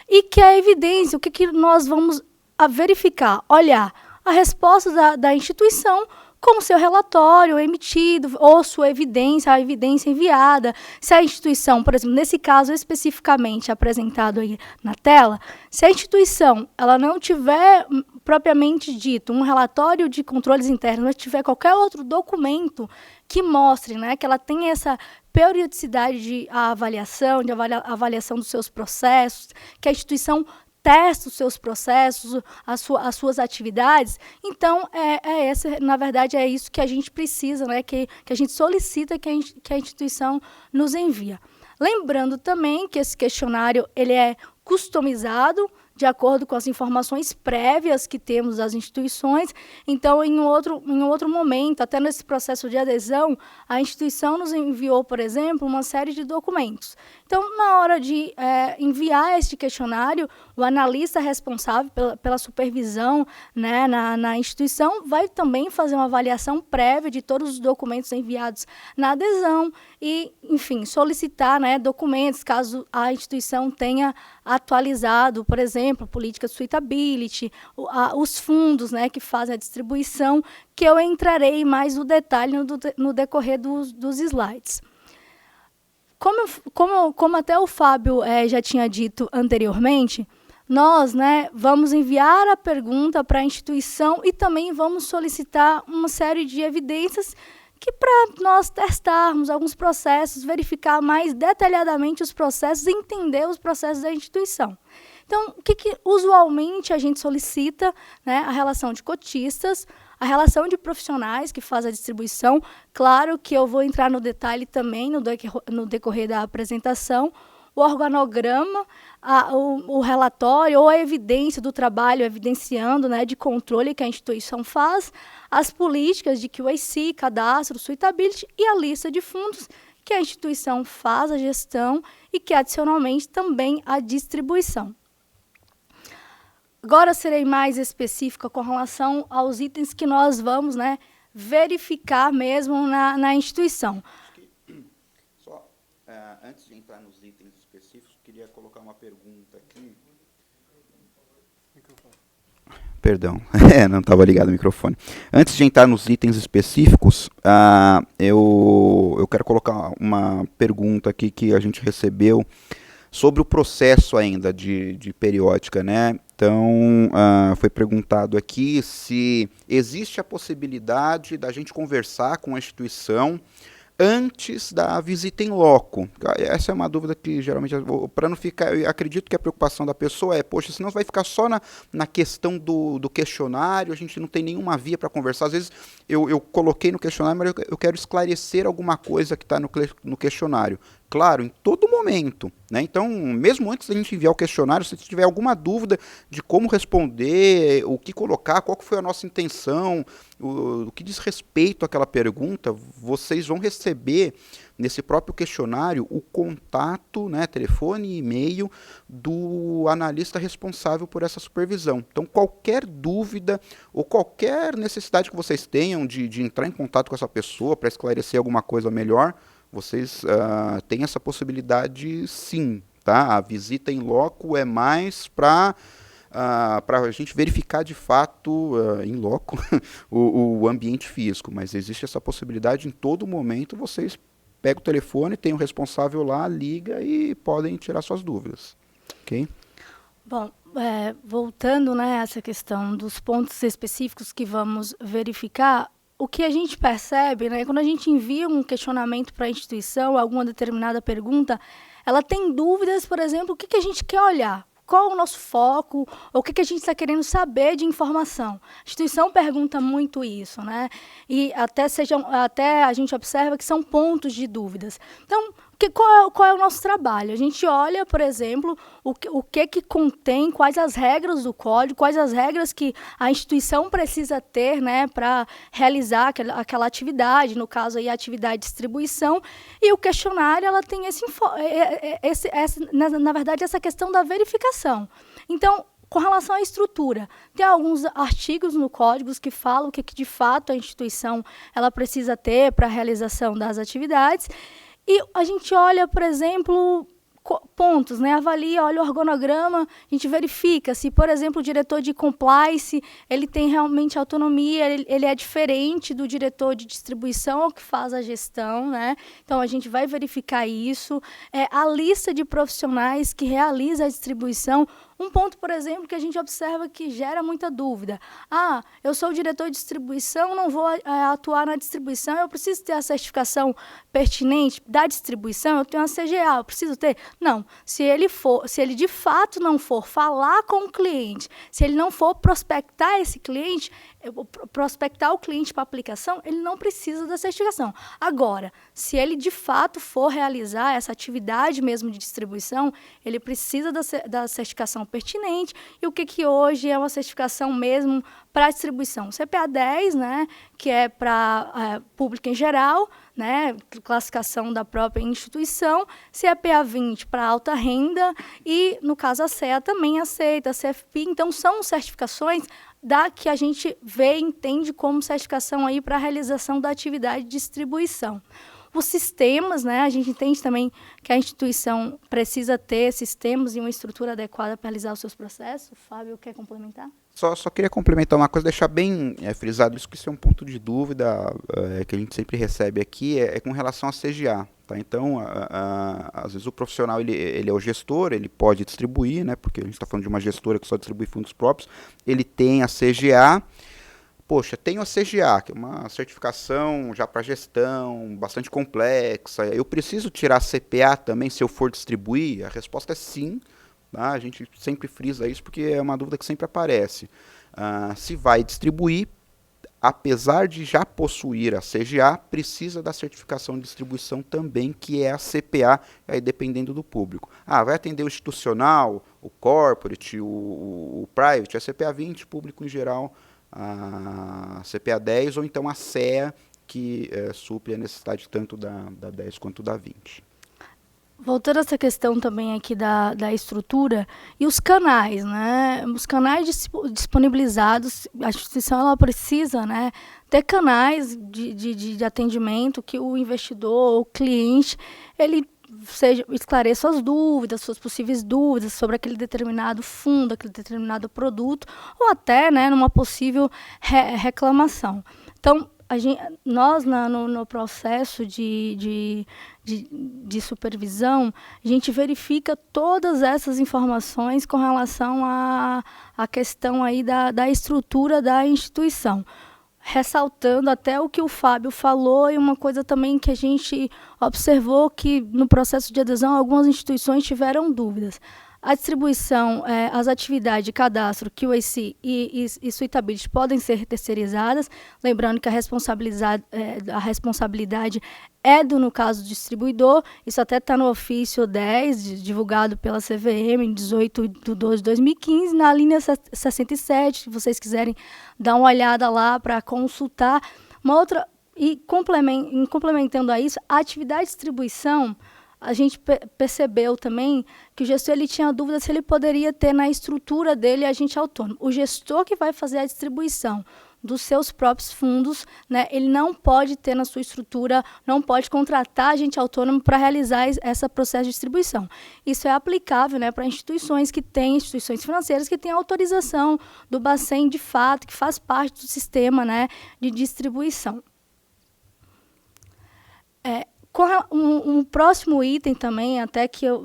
e que a evidência, o que nós vamos verificar? Olhar a resposta da instituição como seu relatório emitido, ou sua evidência, a evidência enviada. Se a instituição, por exemplo, nesse caso especificamente apresentado aí na tela, se a instituição ela não tiver propriamente dito um relatório de controles internos, mas tiver qualquer outro documento que mostre, né, que ela tem essa periodicidade de avaliação dos seus processos, que a instituição testa os seus processos, as suas atividades. Então, na verdade, é isso que a gente precisa, né, que a gente solicita que a instituição nos envia. Lembrando também que esse questionário ele é customizado de acordo com as informações prévias que temos das instituições. Então, em outro momento, até nesse processo de adesão, a instituição nos enviou, por exemplo, uma série de documentos. Então, na hora de enviar este questionário, o analista responsável pela supervisão, né, na instituição vai também fazer uma avaliação prévia de todos os documentos enviados na adesão e, enfim, solicitar, né, documentos caso a instituição tenha atualizado, por exemplo, a política de suitability, os fundos, né, que fazem a distribuição, que eu entrarei mais no detalhe no decorrer dos slides. Como até o Fábio já tinha dito anteriormente, nós, né, vamos enviar a pergunta para a instituição e também vamos solicitar uma série de evidências que para nós testarmos alguns processos, verificar mais detalhadamente os processos e entender os processos da instituição. Então, o que usualmente a gente solicita, né, a relação de cotistas, a relação de profissionais que faz a distribuição. Claro que eu vou entrar no detalhe também no decorrer da apresentação, o organograma, o relatório ou a evidência do trabalho, evidenciando, né, de controle que a instituição faz, as políticas de QAC, cadastro, suitability e a lista de fundos que a instituição faz a gestão e que, adicionalmente, também a distribuição. Agora serei mais específica com relação aos itens que nós vamos, né, verificar mesmo na instituição.
Só, antes de entrar nos itens específicos, queria colocar uma pergunta aqui. Perdão, não estava ligado o microfone. Antes de entrar nos itens específicos, eu quero colocar uma pergunta aqui que a gente recebeu sobre o processo ainda de periódica, né? Então, foi perguntado aqui se existe a possibilidade da gente conversar com a instituição antes da visita em loco. Essa é uma dúvida que geralmente, para não ficar, eu acredito que a preocupação da pessoa poxa, senão vai ficar só na questão do questionário, a gente não tem nenhuma via para conversar. Às vezes eu coloquei no questionário, mas eu quero esclarecer alguma coisa que está no questionário. Claro, em todo momento, né? Então, mesmo antes da gente enviar o questionário, se tiver alguma dúvida de como responder, o que colocar, qual que foi a nossa intenção, o que diz respeito àquela pergunta, vocês vão receber nesse próprio questionário o contato, né, telefone e e-mail do analista responsável por essa supervisão. Então, qualquer dúvida ou qualquer necessidade que vocês tenham de entrar em contato com essa pessoa para esclarecer alguma coisa melhor, vocês têm essa possibilidade sim, tá? A visita em loco é mais para a gente verificar de fato, em loco, o ambiente físico, mas existe essa possibilidade em todo momento, vocês pegam o telefone, tem o responsável lá, liga e podem tirar suas dúvidas, ok?
Bom, voltando, né, a essa questão dos pontos específicos que vamos verificar, o que a gente percebe, né, quando a gente envia um questionamento para a instituição, alguma determinada pergunta, ela tem dúvidas, por exemplo, o que a gente quer olhar. Qual é o nosso foco, ou o que a gente está querendo saber de informação. A instituição pergunta muito isso, né? E até a gente observa que são pontos de dúvidas. Então, qual é o nosso trabalho? A gente olha, por exemplo, o que contém, quais as regras do código, quais as regras que a instituição precisa ter, né, para realizar aquela atividade, no caso aí a atividade de distribuição, e o questionário ela tem na verdade, essa questão da verificação. Então, com relação à estrutura, tem alguns artigos no código que falam o que de fato a instituição ela precisa ter para a realização das atividades. E a gente olha, por exemplo, pontos, né? Avalia, olha o organograma, a gente verifica se, por exemplo, o diretor de compliance, ele tem realmente autonomia, ele é diferente do diretor de distribuição que faz a gestão, né? Então, a gente vai verificar isso. A lista de profissionais que realiza a distribuição. Um ponto, por exemplo, que a gente observa que gera muita dúvida. Eu sou o diretor de distribuição, não vou atuar na distribuição, eu preciso ter a certificação pertinente da distribuição, eu tenho a CGA, eu preciso ter? Não. Se ele de fato não for falar com o cliente, se ele não for prospectar esse cliente, prospectar o cliente para aplicação, ele não precisa da certificação. Agora, se ele de fato for realizar essa atividade mesmo de distribuição, ele precisa da certificação pertinente. E o que hoje é uma certificação mesmo para distribuição? CPA 10, né, que é para público em geral, né, classificação da própria instituição, CPA 20 para alta renda e, no caso, a CEA também aceita, a CFP. Então, são certificações que a gente vê e entende como certificação aí para a realização da atividade de distribuição. Os sistemas, né, a gente entende também que a instituição precisa ter sistemas e uma estrutura adequada para realizar os seus processos. O Fábio quer complementar?
Só queria complementar uma coisa, deixar bem frisado isso, que isso é um ponto de dúvida que a gente sempre recebe aqui, é com relação à CGA. Tá? Então, às vezes o profissional ele é o gestor, ele pode distribuir, né, porque a gente está falando de uma gestora que só distribui fundos próprios, ele tem a CGA. Poxa, tenho a CGA, que é uma certificação já para gestão, bastante complexa. Eu preciso tirar a CPA também se eu for distribuir? A resposta é sim. Tá? A gente sempre frisa isso porque é uma dúvida que sempre aparece. Se vai distribuir, apesar de já possuir a CGA, precisa da certificação de distribuição também, que é a CPA, aí dependendo do público. Vai atender o institucional, o corporate, o private, a CPA 20, público em geral, a CPA 10 ou então a CEA, que supre a necessidade tanto da 10 quanto da 20.
Voltando a essa questão também aqui da estrutura e os canais, né? Os canais disponibilizados, a instituição ela precisa, né, ter canais de atendimento que o investidor, o cliente, ele esclareça as dúvidas, suas possíveis dúvidas sobre aquele determinado fundo, aquele determinado produto, ou até, né, numa possível reclamação. Então, nós, no processo de supervisão, a gente verifica todas essas informações com relação à questão aí da estrutura da instituição. Ressaltando até o que o Fábio falou, e uma coisa também que a gente observou que no processo de adesão algumas instituições tiveram dúvidas. A distribuição, as atividades de cadastro, QAC e Suitability podem ser terceirizadas, lembrando que a responsabilidade é no caso do distribuidor, isso até está no ofício 10, divulgado pela CVM, em 18 de 12 de 2015, na linha 67, se vocês quiserem dar uma olhada lá para consultar. Uma outra, e complementando a isso, a atividade de distribuição, a gente percebeu também que o gestor ele tinha dúvida se ele poderia ter na estrutura dele agente autônomo. O gestor que vai fazer a distribuição dos seus próprios fundos, né, ele não pode ter na sua estrutura, não pode contratar agente autônomo para realizar esse processo de distribuição. Isso é aplicável, né, para instituições financeiras que têm autorização do Bacen de fato, que faz parte do sistema, né, de distribuição. Um próximo item também, que eu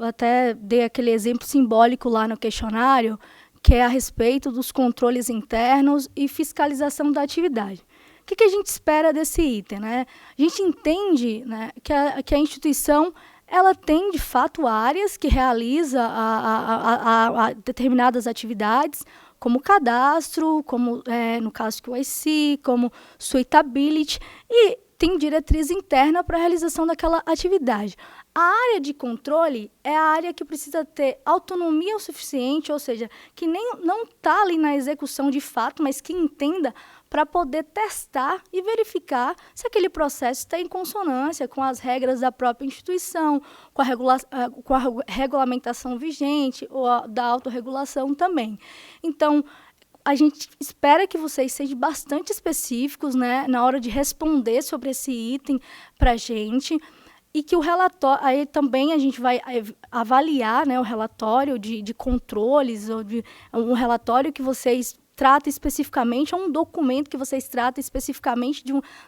dei aquele exemplo simbólico lá no questionário, que é a respeito dos controles internos e fiscalização da atividade. O que a gente espera desse item, né? A gente entende, né, que a instituição ela tem, de fato, áreas que realiza a determinadas atividades, como cadastro, como, no caso do QIC, como suitability, e tem diretriz interna para a realização daquela atividade. A área de controle é a área que precisa ter autonomia o suficiente, ou seja, que não está ali na execução de fato, mas que entenda para poder testar e verificar se aquele processo está em consonância com as regras da própria instituição, com a regulamentação vigente ou da autorregulação também. Então, a gente espera que vocês sejam bastante específicos, né, na hora de responder sobre esse item para a gente, e que o relatório, aí também a gente vai avaliar, né, o relatório de controles, ou um relatório que vocês trata especificamente, é um documento que vocês tratam especificamente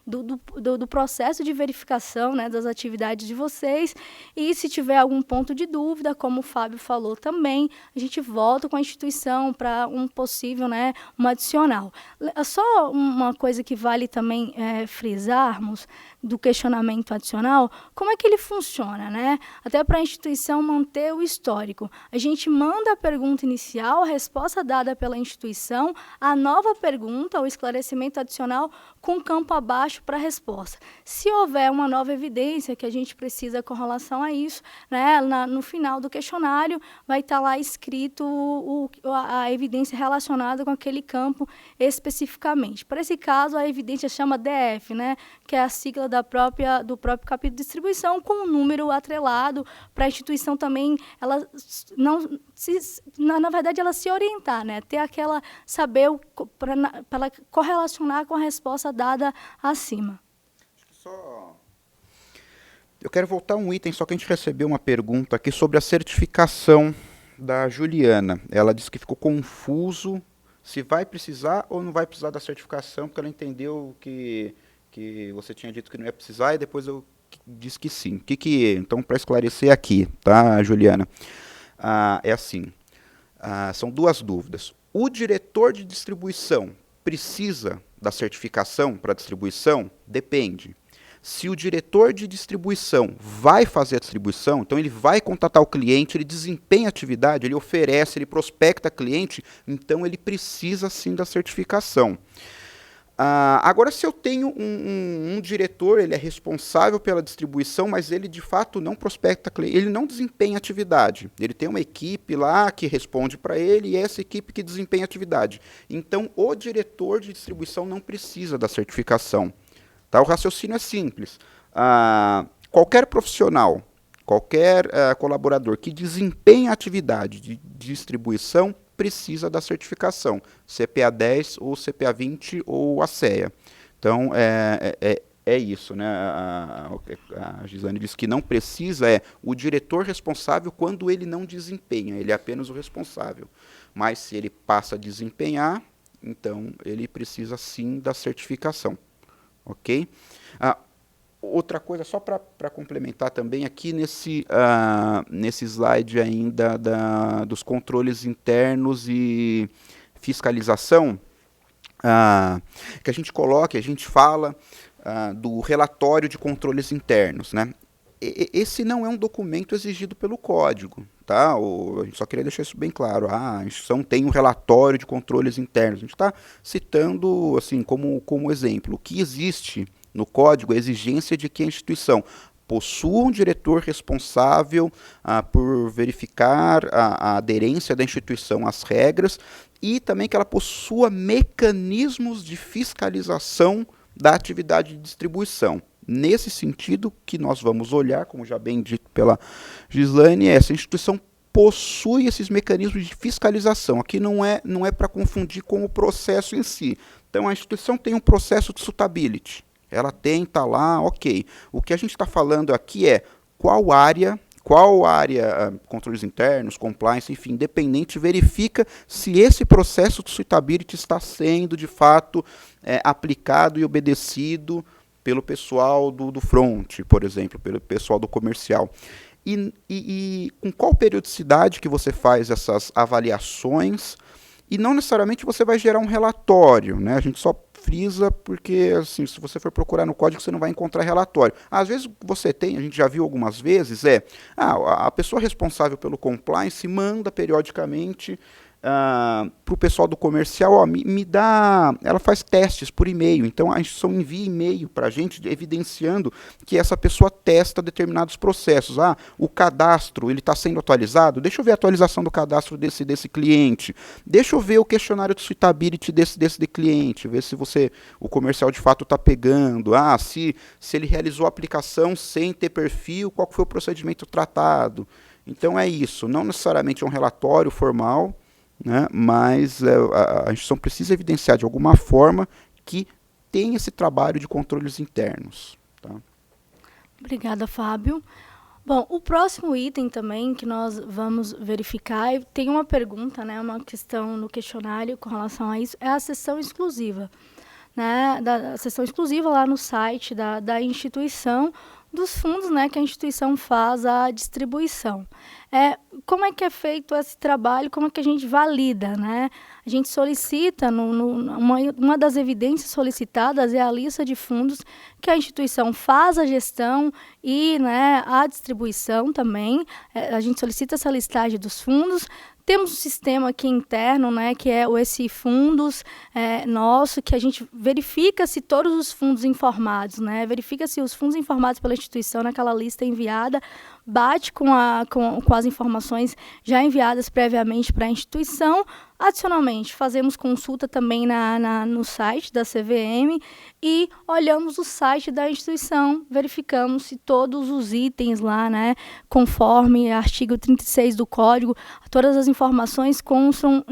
do processo de verificação, né, das atividades de vocês, e se tiver algum ponto de dúvida, como o Fábio falou também, a gente volta com a instituição para um possível, né, um adicional. Só uma coisa que vale também frisarmos do questionamento adicional, como é que ele funciona, né? Até para a instituição manter o histórico. A gente manda a pergunta inicial, a resposta dada pela instituição, a nova pergunta, o esclarecimento adicional, com campo abaixo para a resposta. Se houver uma nova evidência que a gente precisa com relação a isso, né, no final do questionário vai estar lá escrito a evidência relacionada com aquele campo especificamente. Para esse caso, a evidência chama DF, né, que é a sigla do próprio capítulo de distribuição, com um número atrelado para a instituição também, ela não na verdade, ela se orientar, né, ter aquela, saber para ela correlacionar com a resposta dada acima.
Eu quero voltar a um item, só que a gente recebeu uma pergunta aqui sobre a certificação da Juliana. Ela disse que ficou confuso se vai precisar ou não vai precisar da certificação, porque ela entendeu que você tinha dito que não ia precisar e depois eu disse que sim. Então, para esclarecer aqui, tá, Juliana? É assim, são duas dúvidas. O diretor de distribuição precisa da certificação para distribuição? Depende. Se o diretor de distribuição vai fazer a distribuição, então ele vai contatar o cliente, ele desempenha a atividade, ele oferece, ele prospecta cliente, então ele precisa sim da certificação. Agora, se eu tenho um diretor, ele é responsável pela distribuição, mas ele de fato não prospecta cliente, ele não desempenha atividade. Ele tem uma equipe lá que responde para ele e é essa equipe que desempenha atividade. Então, o diretor de distribuição não precisa da certificação. Tá? O raciocínio é simples. Qualquer profissional, qualquer colaborador que desempenha atividade de distribuição precisa da certificação, CPA 10 ou CPA 20 ou a CEA. Então, é isso, né? A Gislane disse que não precisa, o diretor responsável quando ele não desempenha, ele é apenas o responsável. Mas se ele passa a desempenhar, então ele precisa sim da certificação. Ok? Outra coisa, só para complementar também, aqui nesse slide ainda dos controles internos e fiscalização, que a gente coloca, a gente fala do relatório de controles internos, né? Esse não é um documento exigido pelo código, tá? A gente só queria deixar isso bem claro. A instituição tem um relatório de controles internos. A gente está citando assim como exemplo. O que existe no código é a exigência de que a instituição possua um diretor responsável por verificar a aderência da instituição às regras e também que ela possua mecanismos de fiscalização da atividade de distribuição. Nesse sentido que nós vamos olhar, como já bem dito pela Gislane, essa instituição possui esses mecanismos de fiscalização. Aqui não é para confundir com o processo em si. Então, a instituição tem um processo de suitability. Ela tem, está lá, ok. O que a gente está falando aqui é qual área, controles internos, compliance, enfim, independente, verifica se esse processo de suitability está sendo, de fato, aplicado e obedecido pelo pessoal do front, por exemplo, pelo pessoal do comercial. E com qual periodicidade que você faz essas avaliações? E não necessariamente você vai gerar um relatório, né? A gente só frisa, porque assim, se você for procurar no código, você não vai encontrar relatório. Às vezes você tem, a gente já viu algumas vezes, a pessoa responsável pelo compliance manda periodicamente para o pessoal do comercial, me dá, ela faz testes por e-mail, então a instituição envia e-mail para a gente evidenciando que essa pessoa testa determinados processos. O cadastro, ele está sendo atualizado? Deixa eu ver a atualização do cadastro desse cliente, deixa eu ver o questionário de suitability desse cliente, ver se o comercial de fato está pegando, se ele realizou a aplicação sem ter perfil, qual foi o procedimento tratado. Então é isso, não necessariamente é um relatório formal, né, mas a instituição precisa evidenciar de alguma forma que tem esse trabalho de controles internos. Tá?
Obrigada, Fábio. Bom, o próximo item também que nós vamos verificar, tem uma pergunta, né, uma questão no questionário com relação a isso, é a sessão exclusiva. Né, da sessão exclusiva lá no site da instituição, dos fundos, né, que a instituição faz a distribuição. Como é que é feito esse trabalho, como é que a gente valida, né? A gente solicita, uma das evidências solicitadas é a lista de fundos que a instituição faz a gestão e, né, a distribuição também. A gente solicita essa listagem dos fundos. Temos um sistema aqui interno, né, que é o ESI Fundos nosso, que a gente verifica se todos os fundos informados, né, verifica se os fundos informados pela instituição naquela lista enviada bate com as informações já enviadas previamente para a instituição. Adicionalmente, fazemos consulta também no site da CVM e olhamos o site da instituição, verificamos se todos os itens lá, né, conforme artigo 36 do Código, todas as informações constam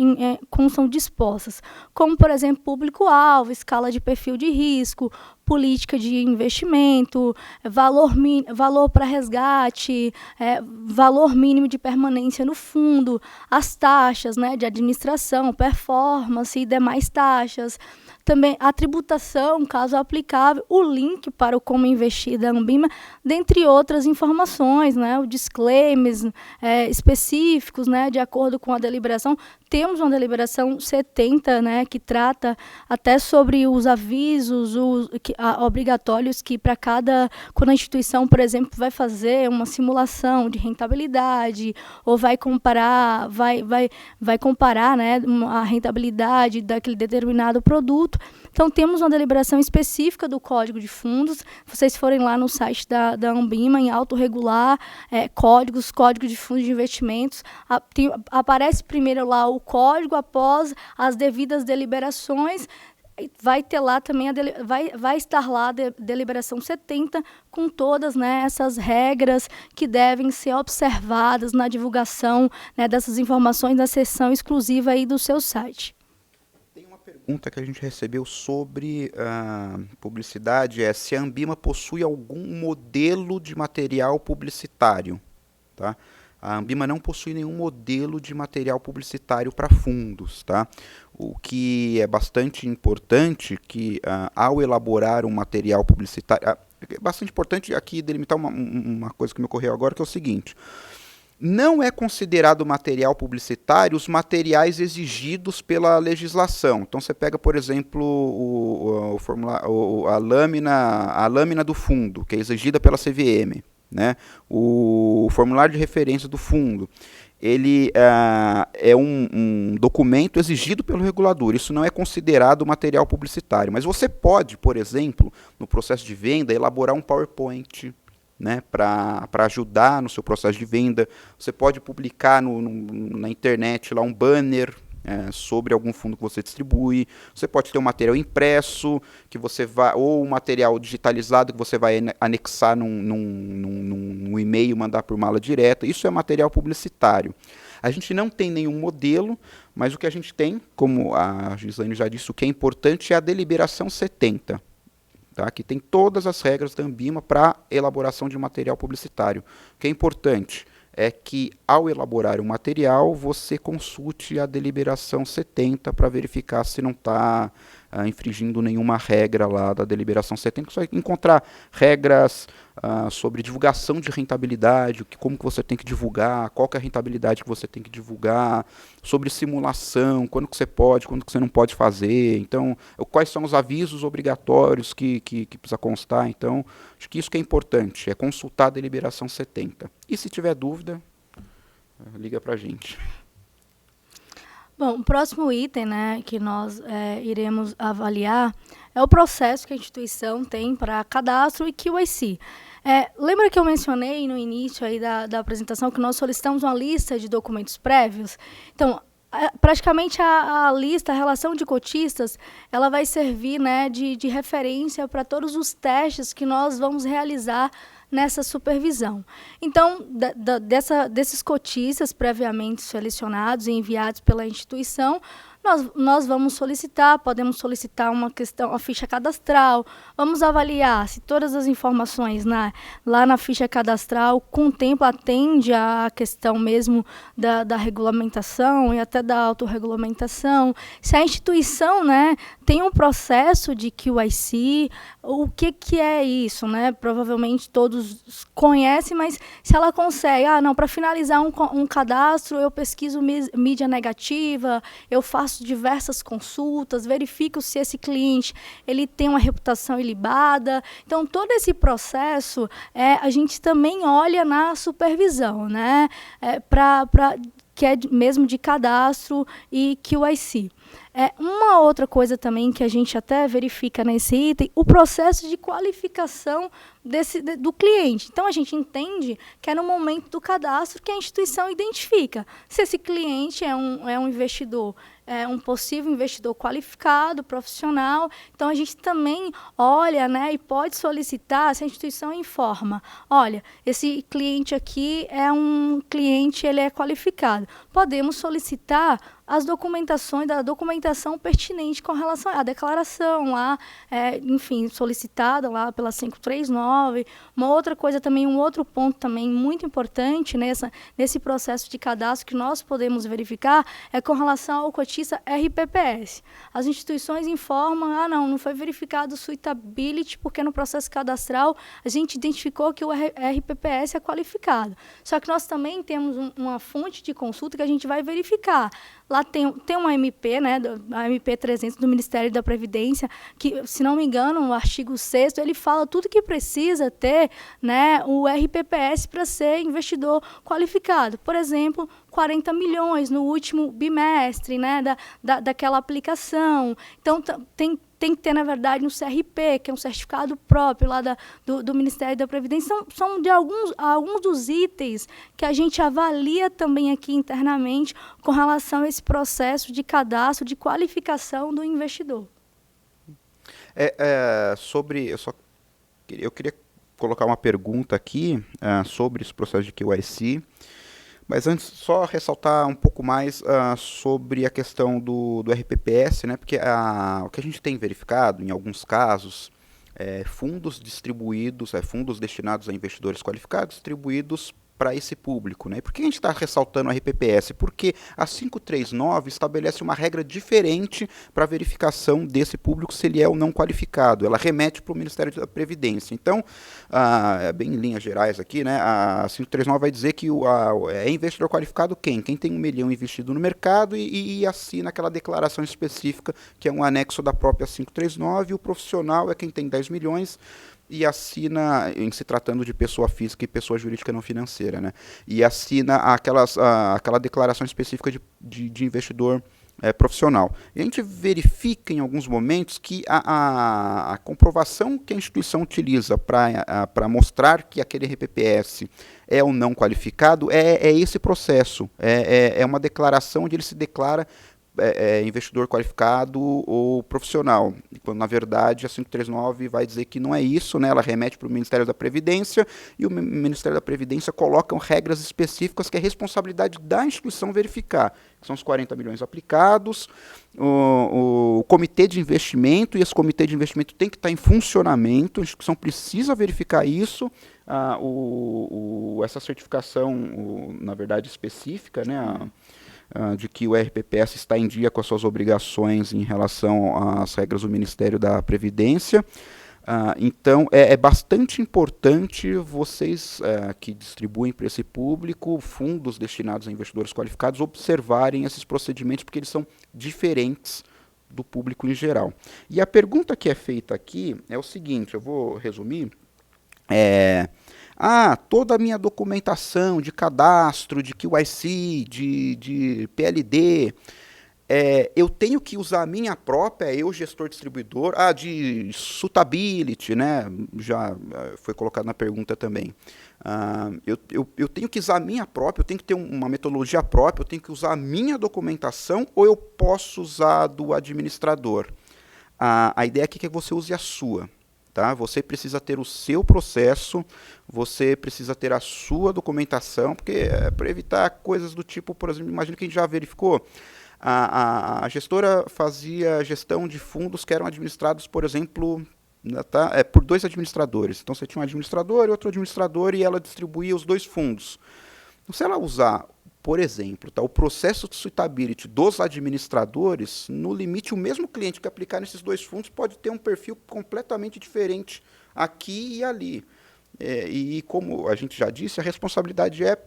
dispostas, como, por exemplo, público-alvo, escala de perfil de risco, política de investimento, valor para resgate, valor mínimo de permanência no fundo, as taxas, né, de administração, performance e demais taxas. Também a tributação, caso aplicável, o link para o Como Investir da Anbima, dentre outras informações, né, os disclaimers específicos, né, de acordo com a deliberação. Temos uma deliberação 70, né, que trata até sobre os avisos obrigatórios que para quando a instituição, por exemplo, vai fazer uma simulação de rentabilidade ou vai comparar, né, a rentabilidade daquele determinado produto. Então, temos uma deliberação específica do Código de Fundos. Se vocês forem lá no site da Anbima, em autorregular, código de fundos de investimentos, aparece primeiro lá o código, após as devidas deliberações, vai ter lá também, vai estar lá a deliberação 70, com todas, né, essas regras que devem ser observadas na divulgação, né, dessas informações na seção exclusiva aí do seu site.
Pergunta que a gente recebeu sobre publicidade se a Anbima possui algum modelo de material publicitário. Tá? A Anbima não possui nenhum modelo de material publicitário para fundos. Tá? O que é bastante importante que, ao elaborar um material publicitário... é bastante importante aqui delimitar uma coisa que me ocorreu agora, que é o seguinte... Não é considerado material publicitário os materiais exigidos pela legislação. Então, você pega, por exemplo, a lâmina do fundo, que é exigida pela CVM, né? O formulário de referência do fundo. Ele é um documento exigido pelo regulador. Isso não é considerado material publicitário. Mas você pode, por exemplo, no processo de venda, elaborar um PowerPoint, né, para ajudar no seu processo de venda. Você pode publicar na internet lá um banner sobre algum fundo que você distribui. Você pode ter um material impresso que você ou um material digitalizado que você vai anexar num e-mail, mandar por mala direta. Isso é material publicitário. A gente não tem nenhum modelo, mas o que a gente tem, como a Gislaine já disse, o que é importante é a deliberação 70. Tá? Que tem todas as regras da Anbima para elaboração de material publicitário. O que é importante é que, ao elaborar um material, você consulte a deliberação 70 para verificar se não está infringindo nenhuma regra lá da deliberação 70, você vai encontrar regras sobre divulgação de rentabilidade, como que você tem que divulgar, qual que é a rentabilidade que você tem que divulgar, sobre simulação, quando que você pode, quando que você não pode fazer, então, quais são os avisos obrigatórios que precisa constar. Então, acho que isso que é importante, é consultar a deliberação 70. E se tiver dúvida, liga para a gente.
Bom, o próximo item, né, que nós iremos avaliar é o processo que a instituição tem para cadastro e QIC. Lembra que eu mencionei no início aí da apresentação que nós solicitamos uma lista de documentos prévios? Então, praticamente a lista, a relação de cotistas, ela vai servir, né, de referência para todos os testes que nós vamos realizar nessa supervisão. Então, desses cotistas previamente selecionados e enviados pela instituição, nós vamos podemos solicitar uma ficha cadastral, vamos avaliar se todas as informações lá na ficha cadastral atende à questão mesmo da regulamentação e até da autorregulamentação, se a instituição, né, tem um processo de QIC, o que é isso, né? Provavelmente todos conhecem, mas se ela consegue, para finalizar um cadastro, eu pesquiso mídia negativa, eu faço diversas consultas, verifico se esse cliente ele tem uma reputação ilibada. Então, todo esse processo a gente também olha na supervisão, né? Que é mesmo de cadastro e QIC. Uma outra coisa também que a gente até verifica nesse item, o processo de qualificação do cliente. Então, a gente entende que é no momento do cadastro que a instituição identifica se esse cliente é um investidor, um possível investidor qualificado, profissional. Então, a gente também olha, né, e pode solicitar, se a instituição informa, olha, esse cliente aqui é um cliente, ele é qualificado. Podemos solicitar as documentações, da documentação pertinente com relação à declaração lá, enfim, solicitada lá pela 539. Uma outra coisa também, um outro ponto também muito importante nesse processo de cadastro que nós podemos verificar é com relação ao cotista RPPS. As instituições informam, não foi verificado o suitability porque no processo cadastral a gente identificou que o RPPS é qualificado. Só que nós também temos uma fonte de consulta que a gente vai verificar. Lá tem uma MP, né, a MP 300 do Ministério da Previdência, que, se não me engano, o artigo 6º, ele fala tudo que precisa ter, né, o RPPS para ser investidor qualificado. Por exemplo, 40 milhões no último bimestre, né, daquela aplicação. Então, tem que ter, na verdade, um CRP, que é um certificado próprio lá do Ministério da Previdência. São de alguns dos itens que a gente avalia também aqui internamente com relação a esse processo de cadastro, de qualificação do investidor.
Eu queria colocar uma pergunta aqui sobre esse processo de QIC. Mas antes, só ressaltar um pouco mais sobre a questão do RPPS, né? Porque o que a gente tem verificado, em alguns casos, fundos distribuídos, fundos destinados a investidores qualificados, distribuídos para esse público, né? Por que a gente está ressaltando a RPPS? Porque a 539 estabelece uma regra diferente para a verificação desse público, se ele é ou não qualificado. Ela remete para o Ministério da Previdência. Então, bem em linhas gerais aqui, né? A 539 vai dizer que é investidor qualificado quem? Quem tem 1 milhão investido no mercado e assina aquela declaração específica, que é um anexo da própria 539, e o profissional é quem tem 10 milhões, e assina, em se tratando de pessoa física e pessoa jurídica não financeira, né? E assina aquela declaração específica de investidor profissional. E a gente verifica em alguns momentos que a comprovação que a instituição utiliza para mostrar que aquele RPPS é ou não qualificado é esse processo. É uma declaração onde ele se declara investidor qualificado ou profissional, quando na verdade a 539 vai dizer que não é isso, né? Ela remete para o Ministério da Previdência e o Ministério da Previdência coloca regras específicas que é responsabilidade da instituição verificar, que são os 40 milhões aplicados, o comitê de investimento, e esse comitê de investimento tem que estar em funcionamento, a instituição precisa verificar isso, essa certificação, na verdade específica, né? de que o RPPS está em dia com as suas obrigações em relação às regras do Ministério da Previdência. Então, é bastante importante vocês que distribuem para esse público fundos destinados a investidores qualificados observarem esses procedimentos, porque eles são diferentes do público em geral. E a pergunta que é feita aqui é o seguinte, eu vou resumir, toda a minha documentação de cadastro, de QIC, de PLD, eu tenho que usar a minha própria, eu gestor distribuidor, de suitability, né? Já foi colocado na pergunta também. Eu tenho que usar a minha própria, eu tenho que ter uma metodologia própria, eu tenho que usar a minha documentação ou eu posso usar a do administrador? A ideia aqui é que você use a sua. Tá? Você precisa ter o seu processo, você precisa ter a sua documentação, porque para evitar coisas do tipo, por exemplo, imagina que a gente já verificou, a gestora fazia gestão de fundos que eram administrados, por exemplo, por 2 administradores. Então você tinha um administrador e outro administrador e ela distribuía os 2 fundos. Então, se ela usar, por exemplo, o processo de suitability dos administradores, no limite, o mesmo cliente que aplicar nesses 2 fundos pode ter um perfil completamente diferente aqui e ali. E como a gente já disse, a responsabilidade é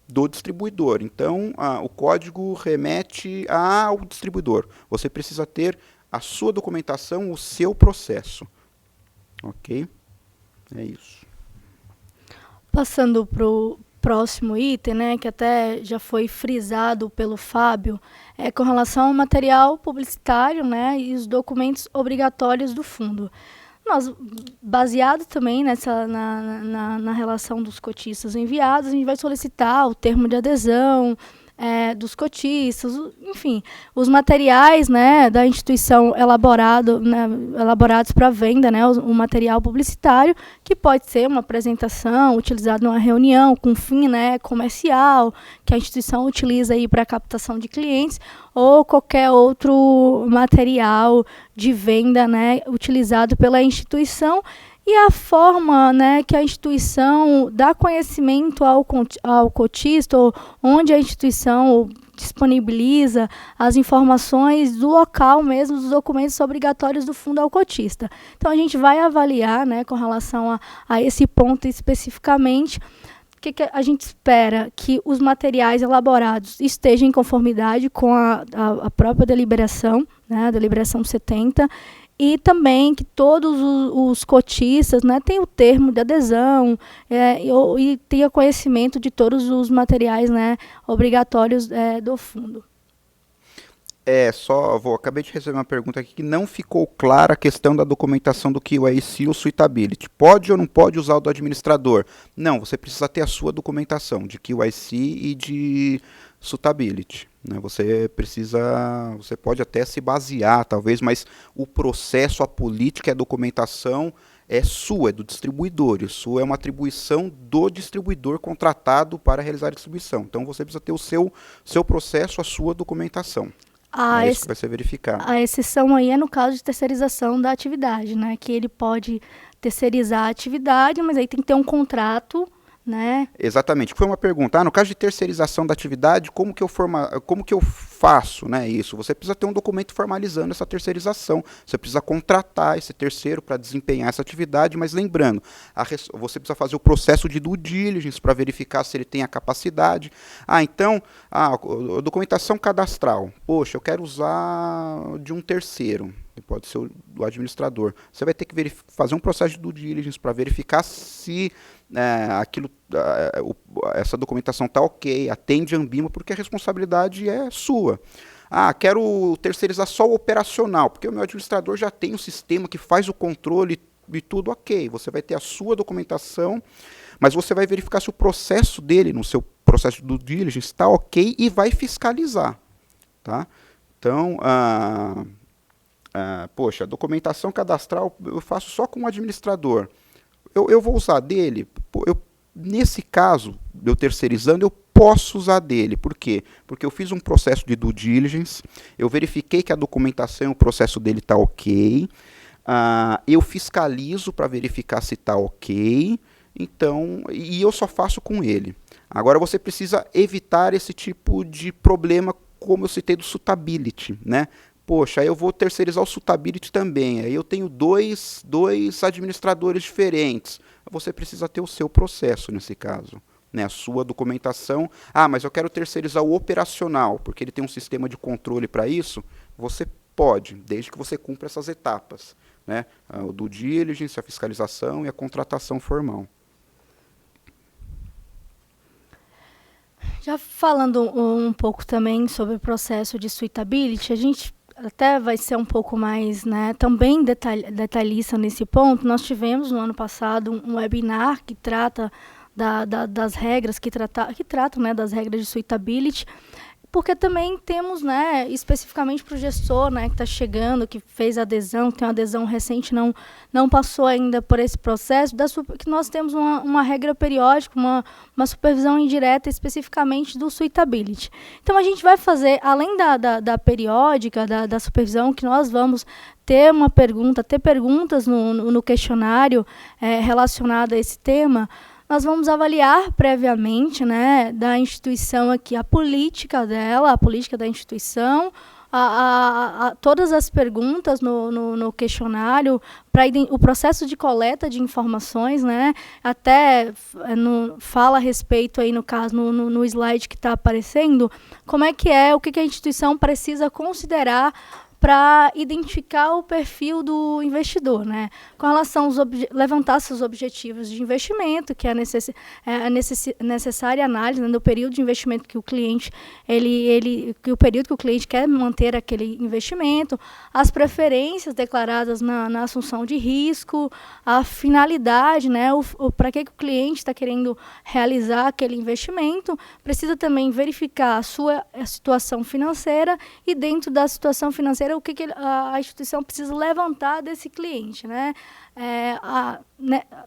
do distribuidor. Então, o código remete ao distribuidor. Você precisa ter a sua documentação, o seu processo. Ok? É isso.
Passando para o próximo item, né, que até já foi frisado pelo Fábio, com relação ao material publicitário, né, e os documentos obrigatórios do fundo. Nós, baseado também na relação dos cotistas enviados, a gente vai solicitar o termo de adesão dos cotistas, enfim, os materiais, né, da instituição elaborados para venda, né, o material publicitário, que pode ser uma apresentação utilizada numa reunião com fim, né, comercial, que a instituição utiliza para captação de clientes, ou qualquer outro material de venda, né, utilizado pela instituição. E a forma, né, que a instituição dá conhecimento ao cotista, ou onde a instituição disponibiliza as informações do local mesmo, dos documentos obrigatórios do fundo ao cotista. Então, a gente vai avaliar, né, com relação a esse ponto especificamente, o que a gente espera? Que os materiais elaborados estejam em conformidade com a própria deliberação, né, a deliberação 70, e também que todos os cotistas, né, tenham o termo de adesão e tenham conhecimento de todos os materiais, né, obrigatórios do fundo.
Acabei de receber uma pergunta aqui que não ficou clara a questão da documentação do QIC ou suitability. Pode ou não pode usar o do administrador? Não, você precisa ter a sua documentação de QIC e de suitability. Né? Você pode até se basear, talvez, mas o processo, a política e a documentação é sua, é do distribuidor. Isso é uma atribuição do distribuidor contratado para realizar a distribuição. Então, você precisa ter o seu processo, a sua documentação. É isso que vai ser verificado.
A exceção aí é no caso de terceirização da atividade, né? Que ele pode terceirizar a atividade, mas aí tem que ter um contrato, né?
Exatamente. Foi uma pergunta. No caso de terceirização da atividade, como que eu faço, né, isso? Você precisa ter um documento formalizando essa terceirização. Você precisa contratar esse terceiro para desempenhar essa atividade, mas lembrando, você precisa fazer o processo de due diligence para verificar se ele tem a capacidade. Então, a documentação cadastral. Poxa, eu quero usar de um terceiro. Pode ser o administrador. Você vai ter que fazer um processo de due diligence para verificar se essa documentação está ok, atende a Anbima, porque a responsabilidade é sua. Quero terceirizar só o operacional, porque o meu administrador já tem um sistema que faz o controle e tudo ok. Você vai ter a sua documentação, mas você vai verificar se o processo dele, no seu processo de due diligence, está ok e vai fiscalizar. Tá? Então, poxa, a documentação cadastral eu faço só com o administrador. Eu vou usar dele? Nesse caso, eu terceirizando, eu posso usar dele. Por quê? Porque eu fiz um processo de due diligence, eu verifiquei que a documentação, o processo dele está ok, eu fiscalizo para verificar se está ok, então, e eu só faço com ele. Agora você precisa evitar esse tipo de problema, como eu citei do suitability, né? Poxa, aí eu vou terceirizar o suitability também, aí eu tenho dois administradores diferentes. Você precisa ter o seu processo nesse caso, né? A sua documentação. Ah, mas eu quero terceirizar o operacional, porque ele tem um sistema de controle para isso. Você pode, desde que você cumpra essas etapas, né? O due diligence, a fiscalização e a contratação formal.
Já falando um pouco também sobre o processo de suitability, a gente até vai ser um pouco mais, né, também detalhista nesse ponto. Nós tivemos no ano passado um webinar que trata das regras, que tratam, né, das regras de suitability, porque também temos, né, especificamente para o gestor, né, que está chegando, que fez adesão, que tem uma adesão recente, não passou ainda por esse processo, que nós temos uma regra periódica, uma supervisão indireta especificamente do suitability. Então, a gente vai fazer, além da periódica, da supervisão, que nós vamos ter perguntas no questionário relacionado a esse tema. Nós vamos avaliar previamente, né, da instituição aqui, a política dela, a política da instituição, todas as perguntas no questionário, o processo de coleta de informações, né, até fala a respeito, aí, no caso, no slide que está aparecendo, como é que o que a instituição precisa considerar para identificar o perfil do investidor, né? Com relação aos levantar seus objetivos de investimento, que é a necessária análise, né, do período de investimento que o cliente que o período que o cliente quer manter aquele investimento, as preferências declaradas na assunção de risco, a finalidade, né, para que o cliente está querendo realizar aquele investimento. Precisa também verificar a situação financeira e, dentro da situação financeira, o que a instituição precisa levantar desse cliente, né?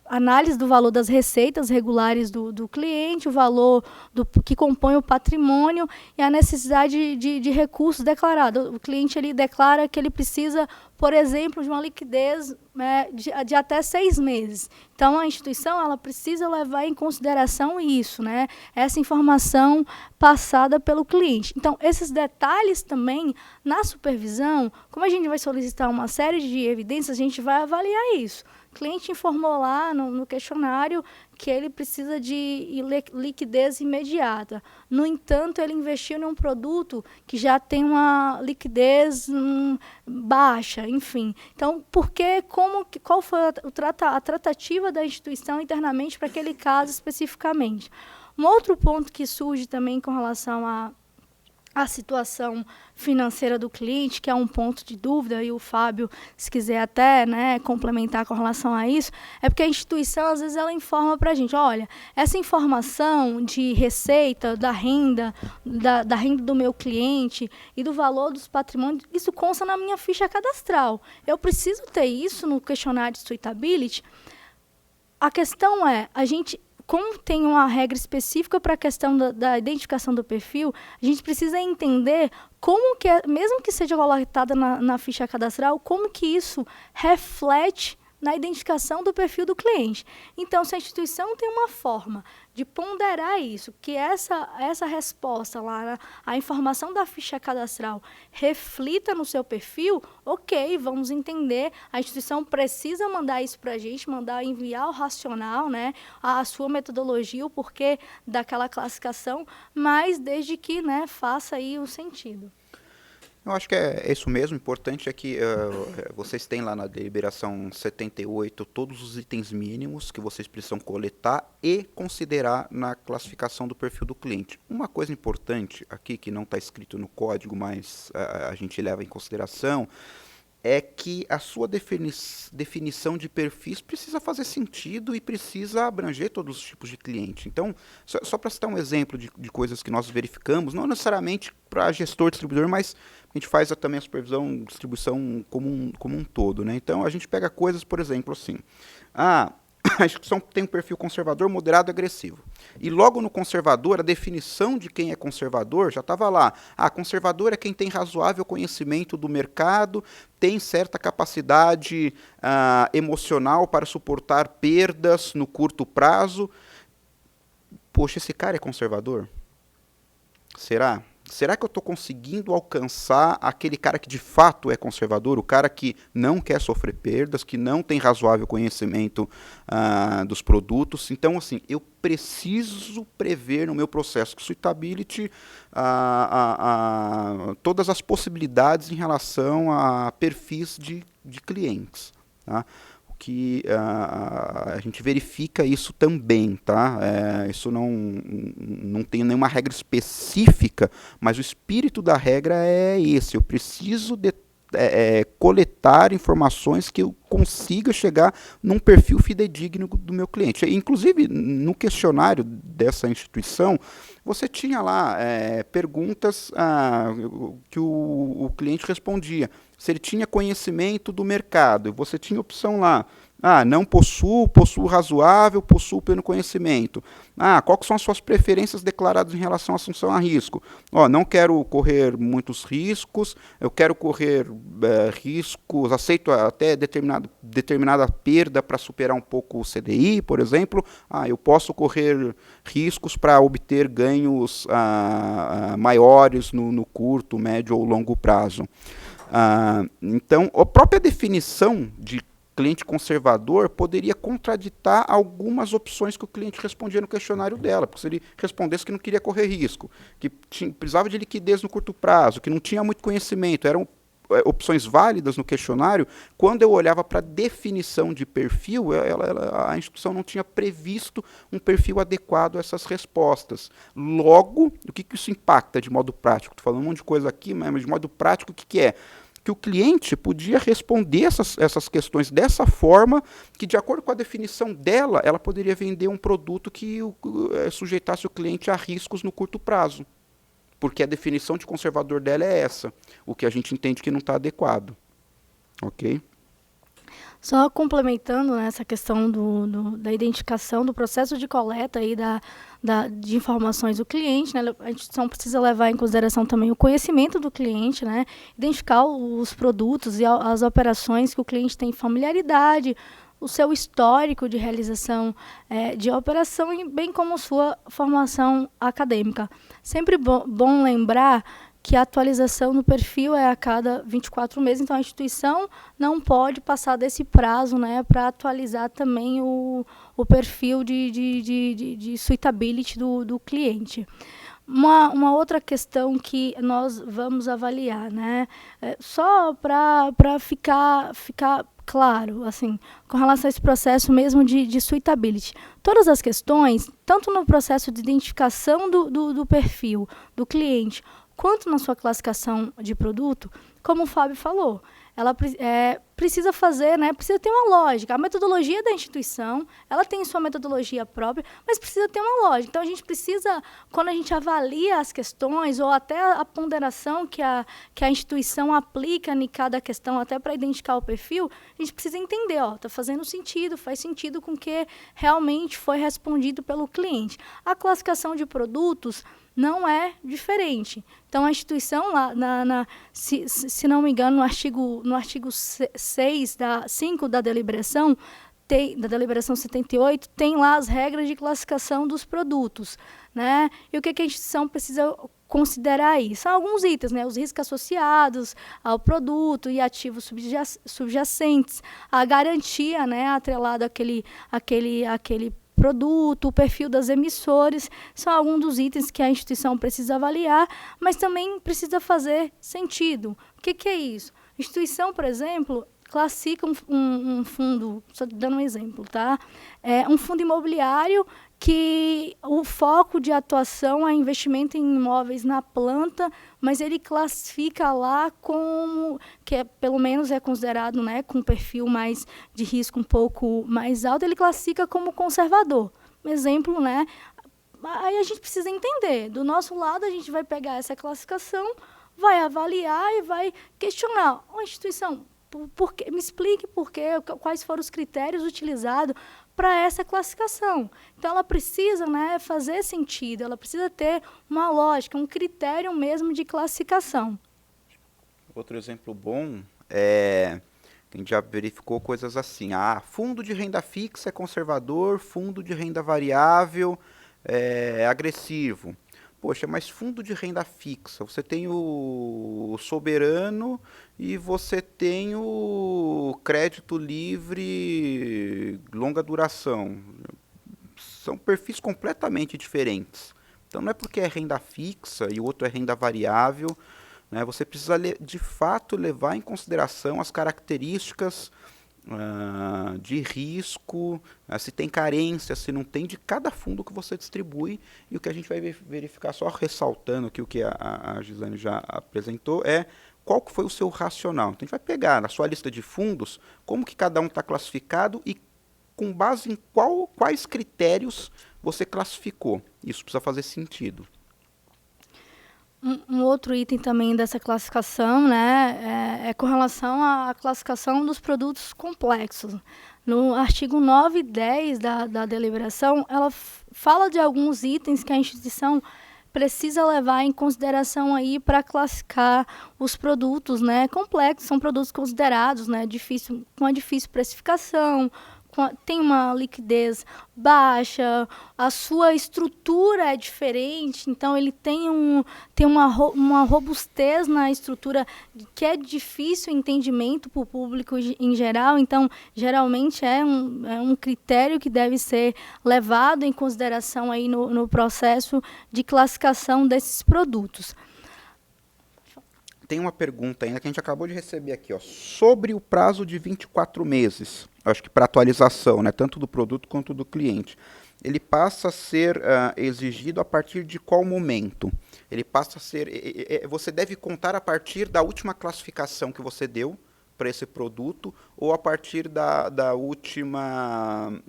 Análise do valor das receitas regulares do cliente, o valor que compõe o patrimônio e a necessidade de recursos declarados. O cliente ele declara que ele precisa, por exemplo, de uma liquidez, né, de até 6 meses. Então, a instituição ela precisa levar em consideração isso, né, essa informação passada pelo cliente. Então, esses detalhes também, na supervisão, como a gente vai solicitar uma série de evidências, a gente vai avaliar isso. O cliente informou lá no questionário que ele precisa de liquidez imediata. No entanto, ele investiu em um produto que já tem uma liquidez baixa, enfim. Então, qual foi a tratativa da instituição internamente para aquele caso especificamente? Um outro ponto que surge também com relação a situação financeira do cliente, que é um ponto de dúvida, e o Fábio, se quiser até, né, complementar com relação a isso, é porque a instituição, às vezes, ela informa para a gente, olha, essa informação de receita, da renda do meu cliente e do valor dos patrimônios, isso consta na minha ficha cadastral. Eu preciso ter isso no questionário de suitability? A questão é, como tem uma regra específica para a questão da identificação do perfil, a gente precisa entender como que, mesmo que seja coletada na ficha cadastral, como que isso reflete na identificação do perfil do cliente. Então, se a instituição tem uma forma de ponderar isso, que essa resposta lá, a informação da ficha cadastral reflita no seu perfil, ok, vamos entender, a instituição precisa mandar isso para a gente, enviar o racional, né, a sua metodologia, o porquê daquela classificação, mas desde que, né, faça aí o sentido.
Eu acho que é isso mesmo. O importante é que vocês têm lá na deliberação 78 todos os itens mínimos que vocês precisam coletar e considerar na classificação do perfil do cliente. Uma coisa importante aqui, que não está escrito no código, mas a gente leva em consideração, é que a sua definição de perfis precisa fazer sentido e precisa abranger todos os tipos de cliente. Então, só para citar um exemplo de coisas que nós verificamos, não necessariamente para gestor, distribuidor, mas a gente faz também a supervisão, distribuição como um todo, né? Então, a gente pega coisas, por exemplo, assim, a instituição tem um perfil conservador, moderado e agressivo. E logo no conservador, a definição de quem é conservador já estava lá. Conservador é quem tem razoável conhecimento do mercado, tem certa capacidade emocional para suportar perdas no curto prazo. poxa, esse cara é conservador? Será? Será que eu estou conseguindo alcançar aquele cara que de fato é conservador, o cara que não quer sofrer perdas, que não tem razoável conhecimento dos produtos? Então, assim, eu preciso prever no meu processo de suitability todas as possibilidades em relação a perfis de clientes, tá? Que a gente verifica isso também, tá? Isso não tem nenhuma regra específica, mas o espírito da regra é esse. Eu preciso coletar informações que eu consiga chegar num perfil fidedigno do meu cliente. Inclusive, no questionário dessa instituição, você tinha lá perguntas que o cliente respondia. Se ele tinha conhecimento do mercado, você tinha opção lá. Não possuo, possuo razoável, possuo pleno conhecimento. Quais são as suas preferências declaradas em relação à assunção a risco? Não quero correr muitos riscos, eu quero correr riscos, aceito até determinada perda para superar um pouco o CDI, por exemplo. Eu posso correr riscos para obter ganhos maiores no curto, médio ou longo prazo. Então, a própria definição de cliente conservador poderia contraditar algumas opções que o cliente respondia no questionário dela, porque se ele respondesse que não queria correr risco, que precisava de liquidez no curto prazo, que não tinha muito conhecimento, eram opções válidas no questionário, quando eu olhava para a definição de perfil, a instituição não tinha previsto um perfil adequado a essas respostas. Logo, o que isso impacta de modo prático? Estou falando um monte de coisa aqui, mas de modo prático, o que é? Que o cliente podia responder essas questões dessa forma, que de acordo com a definição dela, ela poderia vender um produto que sujeitasse o cliente a riscos no curto prazo. Porque a definição de conservador dela é essa, o que a gente entende que não está adequado. Ok?
Só complementando, né, essa questão da identificação, do processo de coleta aí de informações do cliente, né, a instituição precisa levar em consideração também o conhecimento do cliente, né, identificar os produtos e as operações que o cliente tem familiaridade, o seu histórico de realização de operação, bem como sua formação acadêmica. Sempre bom lembrar que a atualização do perfil é a cada 24 meses, então a instituição não pode passar desse prazo, né, para atualizar também o perfil de suitability do cliente. Uma outra questão que nós vamos avaliar, né, só para ficar claro, assim, com relação a esse processo mesmo de suitability. Todas as questões, tanto no processo de identificação do perfil do cliente, quanto na sua classificação de produto, como o Fábio falou, ela precisa fazer, né, precisa ter uma lógica. A metodologia da instituição, ela tem sua metodologia própria, mas precisa ter uma lógica. Então, a gente precisa, quando a gente avalia as questões, ou até a ponderação que a instituição aplica em cada questão, até para identificar o perfil, a gente precisa entender, está fazendo sentido, faz sentido com o que realmente foi respondido pelo cliente. A classificação de produtos não é diferente. Então, a instituição, lá se não me engano, no artigo 5 da deliberação, da deliberação 78, tem lá as regras de classificação dos produtos, né? E o que a instituição precisa considerar aí? São alguns itens, né? Os riscos associados ao produto e ativos subjacentes, a garantia, né, atrelada àquele produto, o perfil das emissores, são alguns dos itens que a instituição precisa avaliar, mas também precisa fazer sentido. O que é isso? A instituição, por exemplo, classifica um fundo, só dando um exemplo, tá? Um fundo imobiliário que o foco de atuação é investimento em imóveis na planta, mas ele classifica lá como, que pelo menos é considerado, né, com um perfil mais de risco um pouco mais alto, ele classifica como conservador. Um exemplo, né? Aí a gente precisa entender. Do nosso lado, a gente vai pegar essa classificação, vai avaliar e vai questionar. A instituição, me explique quais foram os critérios utilizados para essa classificação. Então, ela precisa, né, fazer sentido, ela precisa ter uma lógica, um critério mesmo de classificação.
Outro exemplo bom é que a gente já verificou coisas assim. Fundo de renda fixa é conservador, fundo de renda variável agressivo. Poxa, mas fundo de renda fixa, você tem o soberano e você tem o crédito livre longa duração. São perfis completamente diferentes. Então não é porque é renda fixa e o outro é renda variável, né? Você precisa de fato levar em consideração as características de risco, se tem carência, se não tem, de cada fundo que você distribui. E o que a gente vai verificar, só ressaltando aqui o que a Gislaine já apresentou, é qual que foi o seu racional. Então a gente vai pegar na sua lista de fundos, como que cada um está classificado e com base em quais critérios você classificou. Isso precisa fazer sentido.
Um outro item também dessa classificação, né, é com relação à classificação dos produtos complexos. No artigo 9 e 10 da deliberação, ela fala de alguns itens que a instituição precisa levar em consideração aí para classificar os produtos, né, complexos. São produtos considerados, né, com uma difícil precificação, tem uma liquidez baixa, a sua estrutura é diferente, então ele tem uma robustez na estrutura que é difícil entendimento para o público em geral, então geralmente é um critério que deve ser levado em consideração aí no processo de classificação desses produtos.
Tem uma pergunta ainda que a gente acabou de receber aqui, ó, sobre o prazo de 24 meses. Acho que para atualização, né, tanto do produto quanto do cliente. Ele passa a ser exigido a partir de qual momento? Ele passa a ser... você deve contar a partir da última classificação que você deu para esse produto ou a partir da última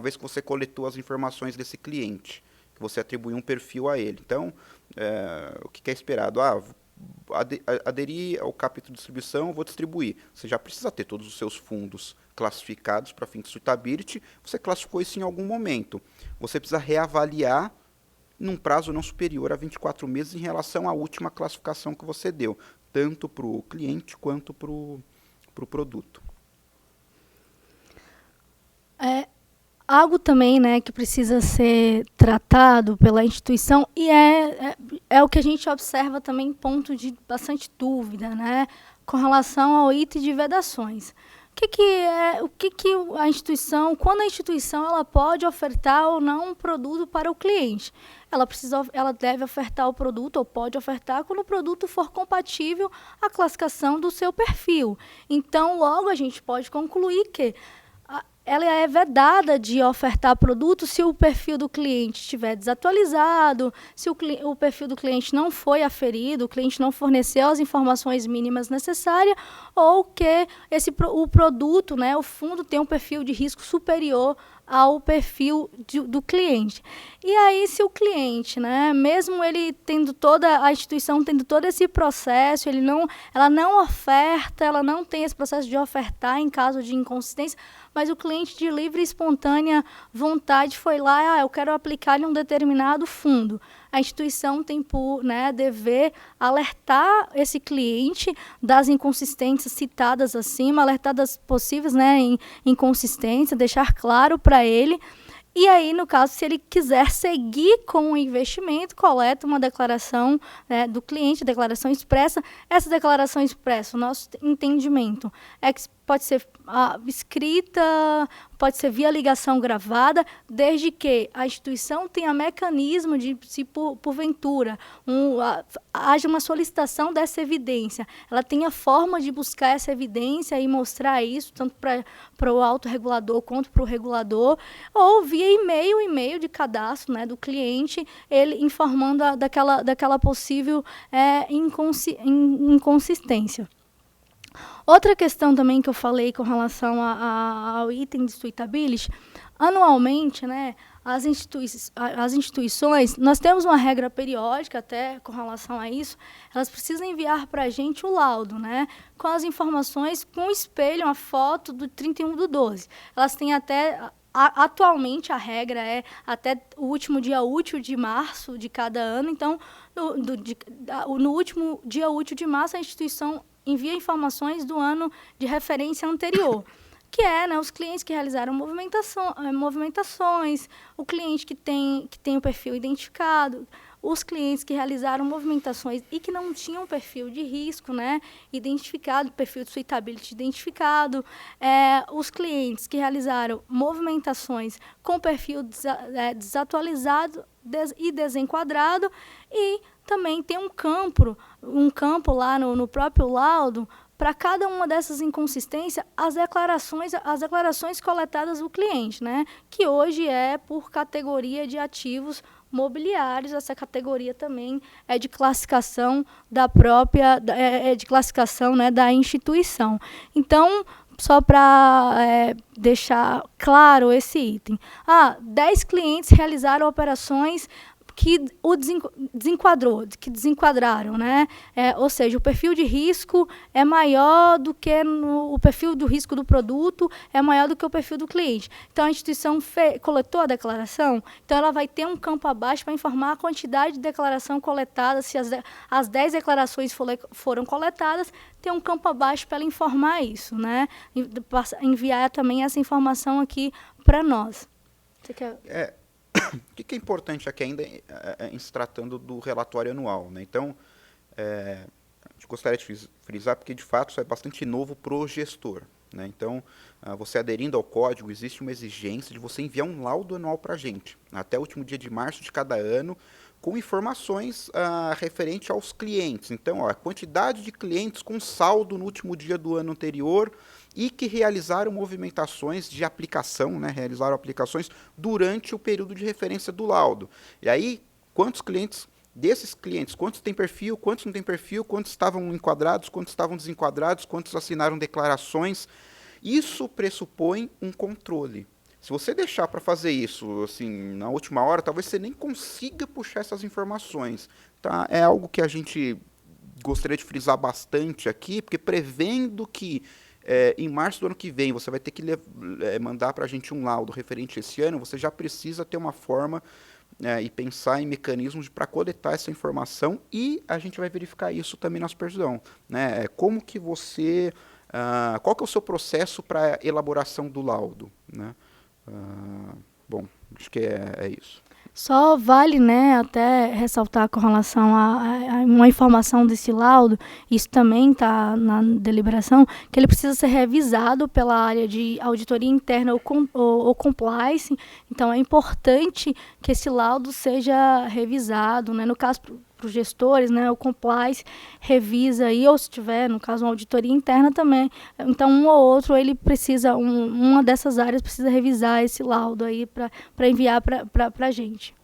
vez que você coletou as informações desse cliente, que você atribuiu um perfil a ele. Então, o que é esperado? Aderir ao capítulo de distribuição, vou distribuir. Você já precisa ter todos os seus fundos classificados para fim de suitability. Você classificou isso em algum momento. Você precisa reavaliar num prazo não superior a 24 meses em relação à última classificação que você deu, tanto para o cliente quanto para o produto.
Algo também, né, que precisa ser tratado pela instituição e é o que a gente observa também, ponto de bastante dúvida, né, com relação ao item de vedações. Quando a instituição ela pode ofertar ou não um produto para o cliente? Ela deve ofertar o produto ou pode ofertar quando o produto for compatível à classificação do seu perfil. Então, logo a gente pode concluir que ela é vedada de ofertar produto se o perfil do cliente estiver desatualizado, se o perfil do cliente não foi aferido, o cliente não forneceu as informações mínimas necessárias, ou que o produto, né, o fundo tem um perfil de risco superior ao perfil do cliente. E aí, se o cliente, né, mesmo ele a instituição tendo todo esse processo, ela não oferta, ela não tem esse processo de ofertar em caso de inconsistência, mas o cliente de livre e espontânea vontade foi lá, eu quero aplicar em um determinado fundo. A instituição tem por, né, dever alertar esse cliente das inconsistências citadas acima, alertar das possíveis, né, inconsistências, deixar claro para ele. E aí, no caso, se ele quiser seguir com o investimento, coleta uma declaração, né, do cliente, declaração expressa. Essa declaração expressa, o nosso entendimento é que pode ser escrita, pode ser via ligação gravada, desde que a instituição tenha mecanismo de, se porventura haja uma solicitação dessa evidência, ela tenha forma de buscar essa evidência e mostrar isso, tanto para o autorregulador quanto para o regulador, ou via e-mail de cadastro, né, do cliente, ele informando daquela possível inconsistência. Outra questão também que eu falei com relação ao item de suitability, anualmente, né, as instituições, nós temos uma regra periódica até com relação a isso, elas precisam enviar para a gente o laudo, né, com as informações, com o espelho, uma foto do 31/12. Elas têm até... Atualmente, a regra é até o último dia útil de março de cada ano. Então, no último dia útil de março, a instituição envia informações do ano de referência anterior. que é, né, os clientes que realizaram movimentações, o cliente que tem o perfil identificado, os clientes que realizaram movimentações e que não tinham perfil de risco, né, identificado, perfil de suitability identificado, os clientes que realizaram movimentações com perfil desatualizado e desenquadrado, e também tem um campo lá no próprio laudo para cada uma dessas inconsistências, as declarações coletadas do cliente, né, que hoje é por categoria de ativos mobiliários. Essa categoria também é de classificação né, da instituição. Então, só para deixar claro esse item. 10 clientes realizaram operações que desenquadraram, né? Ou seja, o perfil de risco é maior do que o perfil do risco do produto é maior do que o perfil do cliente. Então, a instituição coletou a declaração, então ela vai ter um campo abaixo para informar a quantidade de declaração coletada. Se as 10 declarações foram coletadas, tem um campo abaixo para ela informar isso, né? Enviar também essa informação aqui para nós. Você quer...
O que é importante aqui ainda em se tratando do relatório anual, né? Então, a gente gostaria de frisar, porque de fato isso é bastante novo para o gestor, né? Então, você aderindo ao código, existe uma exigência de você enviar um laudo anual para a gente, até o último dia de março de cada ano, com informações referente aos clientes. Então, a quantidade de clientes com saldo no último dia do ano anterior e que realizaram movimentações de aplicação, né, realizaram aplicações durante o período de referência do laudo. E aí, quantos clientes, desses clientes, quantos têm perfil, quantos não têm perfil, quantos estavam enquadrados, quantos estavam desenquadrados, quantos assinaram declarações. Isso pressupõe um controle. Se você deixar para fazer isso assim, na última hora, talvez você nem consiga puxar essas informações. Tá? É algo que a gente gostaria de frisar bastante aqui, porque prevendo que em março do ano que vem você vai ter que mandar para a gente um laudo referente a esse ano, você já precisa ter uma forma e pensar em mecanismos para coletar essa informação, e a gente vai verificar isso também na supervisão, né? Como que você... qual que é o seu processo para elaboração do laudo, né? Bom, acho que é isso.
Só vale, né, até ressaltar com relação a uma informação desse laudo, isso também está na deliberação, que ele precisa ser revisado pela área de auditoria interna ou compliance. Então, é importante que esse laudo seja revisado, né, no caso para os gestores, né, o compliance revisa aí, ou se tiver, no caso, uma auditoria interna também. Então, um ou outro, ele precisa, uma dessas áreas precisa revisar esse laudo aí para enviar para a gente.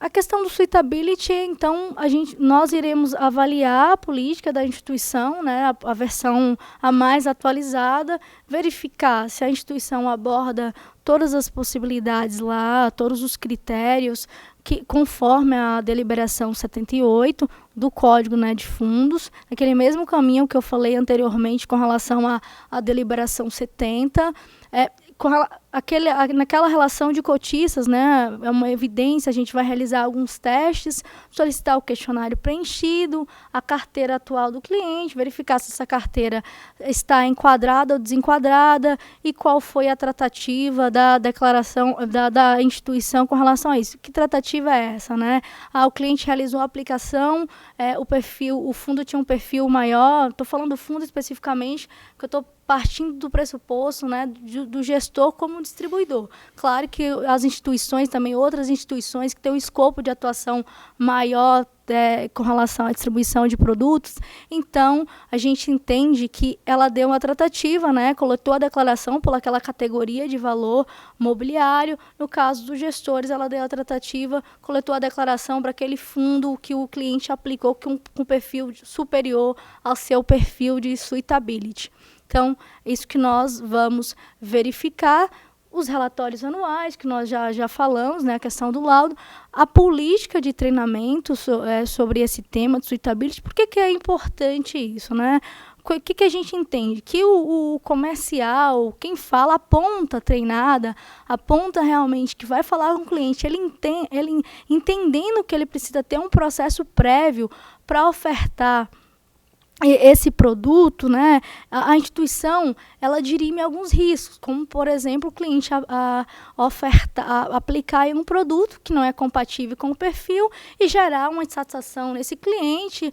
A questão do suitability, então, nós iremos avaliar a política da instituição, né, a versão mais atualizada, verificar se a instituição aborda todas as possibilidades lá, todos os critérios, que conforme a deliberação 78 do Código, né, de Fundos, aquele mesmo caminho que eu falei anteriormente com relação à deliberação 70, naquela relação de cotistas, né, é uma evidência, a gente vai realizar alguns testes, solicitar o questionário preenchido, a carteira atual do cliente, verificar se essa carteira está enquadrada ou desenquadrada e qual foi a tratativa da declaração da instituição com relação a isso. Que tratativa é essa, né? O cliente realizou a aplicação, o fundo tinha um perfil maior, estou falando do fundo especificamente, que eu estou partindo do pressuposto, né, do gestor como distribuidor. Claro que as instituições, também outras instituições que têm um escopo de atuação maior com relação à distribuição de produtos, então a gente entende que ela deu uma tratativa, né, coletou a declaração por aquela categoria de valor mobiliário. No caso dos gestores, ela deu a tratativa, coletou a declaração para aquele fundo que o cliente aplicou com um perfil superior ao seu perfil de suitability. Então, isso que nós vamos verificar, os relatórios anuais, que nós já falamos, né, a questão do laudo, a política de treinamento sobre esse tema de suitability. Por que é importante isso, né? O que a gente entende? Que o comercial, quem fala, a ponta treinada, a ponta realmente que vai falar com o cliente, ele entendendo que ele precisa ter um processo prévio para ofertar esse produto, né, a instituição, ela dirime alguns riscos, como, por exemplo, o cliente aplicar em um produto que não é compatível com o perfil e gerar uma insatisfação nesse cliente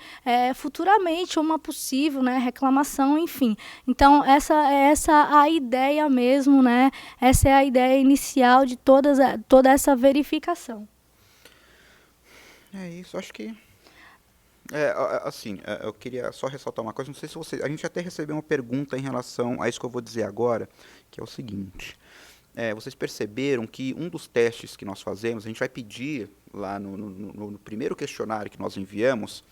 futuramente, ou uma possível, né, reclamação, enfim. Então, essa é a ideia mesmo, né, essa é a ideia inicial de toda essa verificação.
É isso, acho que... eu queria só ressaltar uma coisa, não sei se a gente até recebeu uma pergunta em relação a isso que eu vou dizer agora, que é o seguinte, vocês perceberam que um dos testes que nós fazemos, a gente vai pedir lá no primeiro questionário que nós enviamos,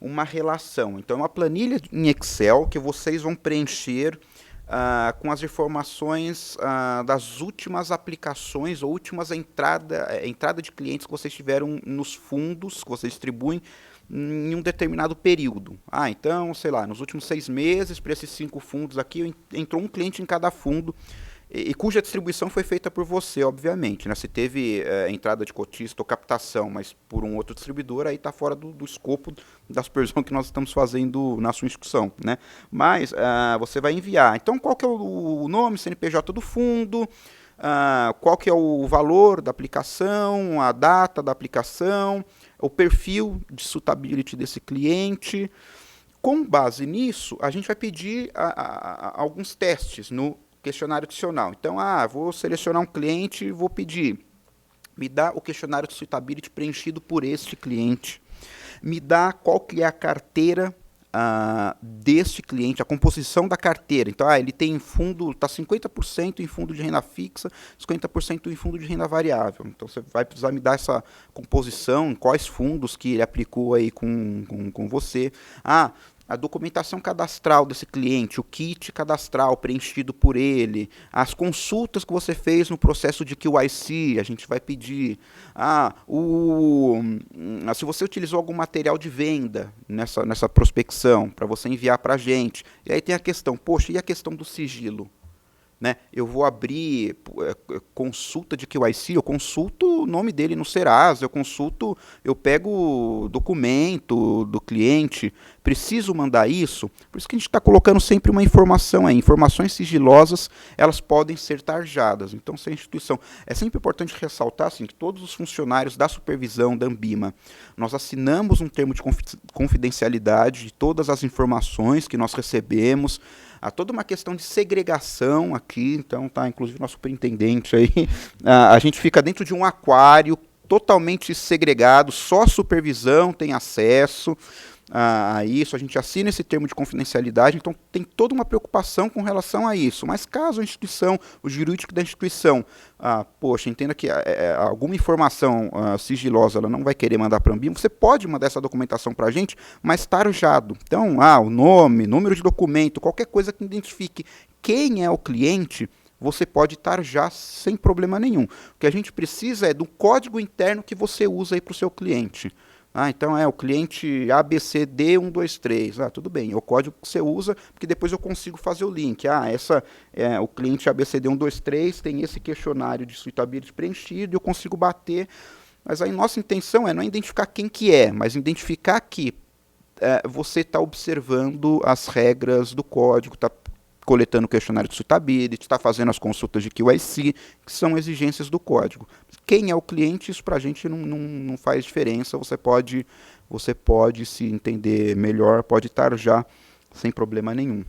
uma relação, então é uma planilha em Excel que vocês vão preencher com as informações das últimas aplicações ou últimas entrada de clientes que vocês tiveram nos fundos que vocês distribuem em um determinado período. Então, sei lá, nos últimos 6 meses, para esses 5 fundos aqui, entrou um cliente em cada fundo, e cuja distribuição foi feita por você, obviamente, né? Se teve entrada de cotista ou captação, mas por um outro distribuidor, aí está fora do escopo da supervisão que nós estamos fazendo na sua instituição, né? Mas você vai enviar. Então, qual que é o nome, CNPJ do fundo, qual que é o valor da aplicação, a data da aplicação, o perfil de suitability desse cliente. Com base nisso, a gente vai pedir alguns testes no questionário adicional. Então, vou selecionar um cliente e vou pedir, me dá o questionário de suitability preenchido por este cliente. Me dá qual que é a carteira deste cliente, a composição da carteira. Então, ele tem fundo, está 50% em fundo de renda fixa, 50% em fundo de renda variável. Então, você vai precisar me dar essa composição, quais fundos que ele aplicou aí com você. A documentação cadastral desse cliente, o kit cadastral preenchido por ele, as consultas que você fez no processo de QIC, a gente vai pedir. Se você utilizou algum material de venda nessa prospecção, para você enviar para a gente. E aí tem a questão, poxa, e a questão do sigilo? Né? Eu vou abrir consulta de QIC, eu consulto o nome dele no Serasa, eu pego o documento do cliente, preciso mandar isso? Por isso que a gente está colocando sempre uma informação aí. Informações sigilosas, elas podem ser tarjadas. Então, se a instituição... É sempre importante ressaltar assim, que todos os funcionários da supervisão da Anbima, nós assinamos um termo de confidencialidade de todas as informações que nós recebemos. Há toda uma questão de segregação aqui, então inclusive nosso superintendente aí, a gente fica dentro de um aquário totalmente segregado, só a supervisão tem acesso a isso, a gente assina esse termo de confidencialidade, então tem toda uma preocupação com relação a isso. Mas caso a instituição, o jurídico da instituição, entenda que alguma informação sigilosa ela não vai querer mandar para a Anbima, você pode mandar essa documentação para a gente, mas tarjado. Então, o nome, número de documento, qualquer coisa que identifique quem é o cliente, você pode tarjar sem problema nenhum. O que a gente precisa é do código interno que você usa aí para o seu cliente. Então é o cliente ABCD123. Tudo bem, é o código que você usa, porque depois eu consigo fazer o link. O cliente ABCD123 tem esse questionário de suitability preenchido e eu consigo bater. Mas aí nossa intenção não identificar quem que é, mas identificar que você está observando as regras do código, está coletando o questionário de suitability, está fazendo as consultas de QIC, que são exigências do código. Quem é o cliente, isso para a gente não faz diferença, você pode se entender melhor, pode tarjar sem problema nenhum.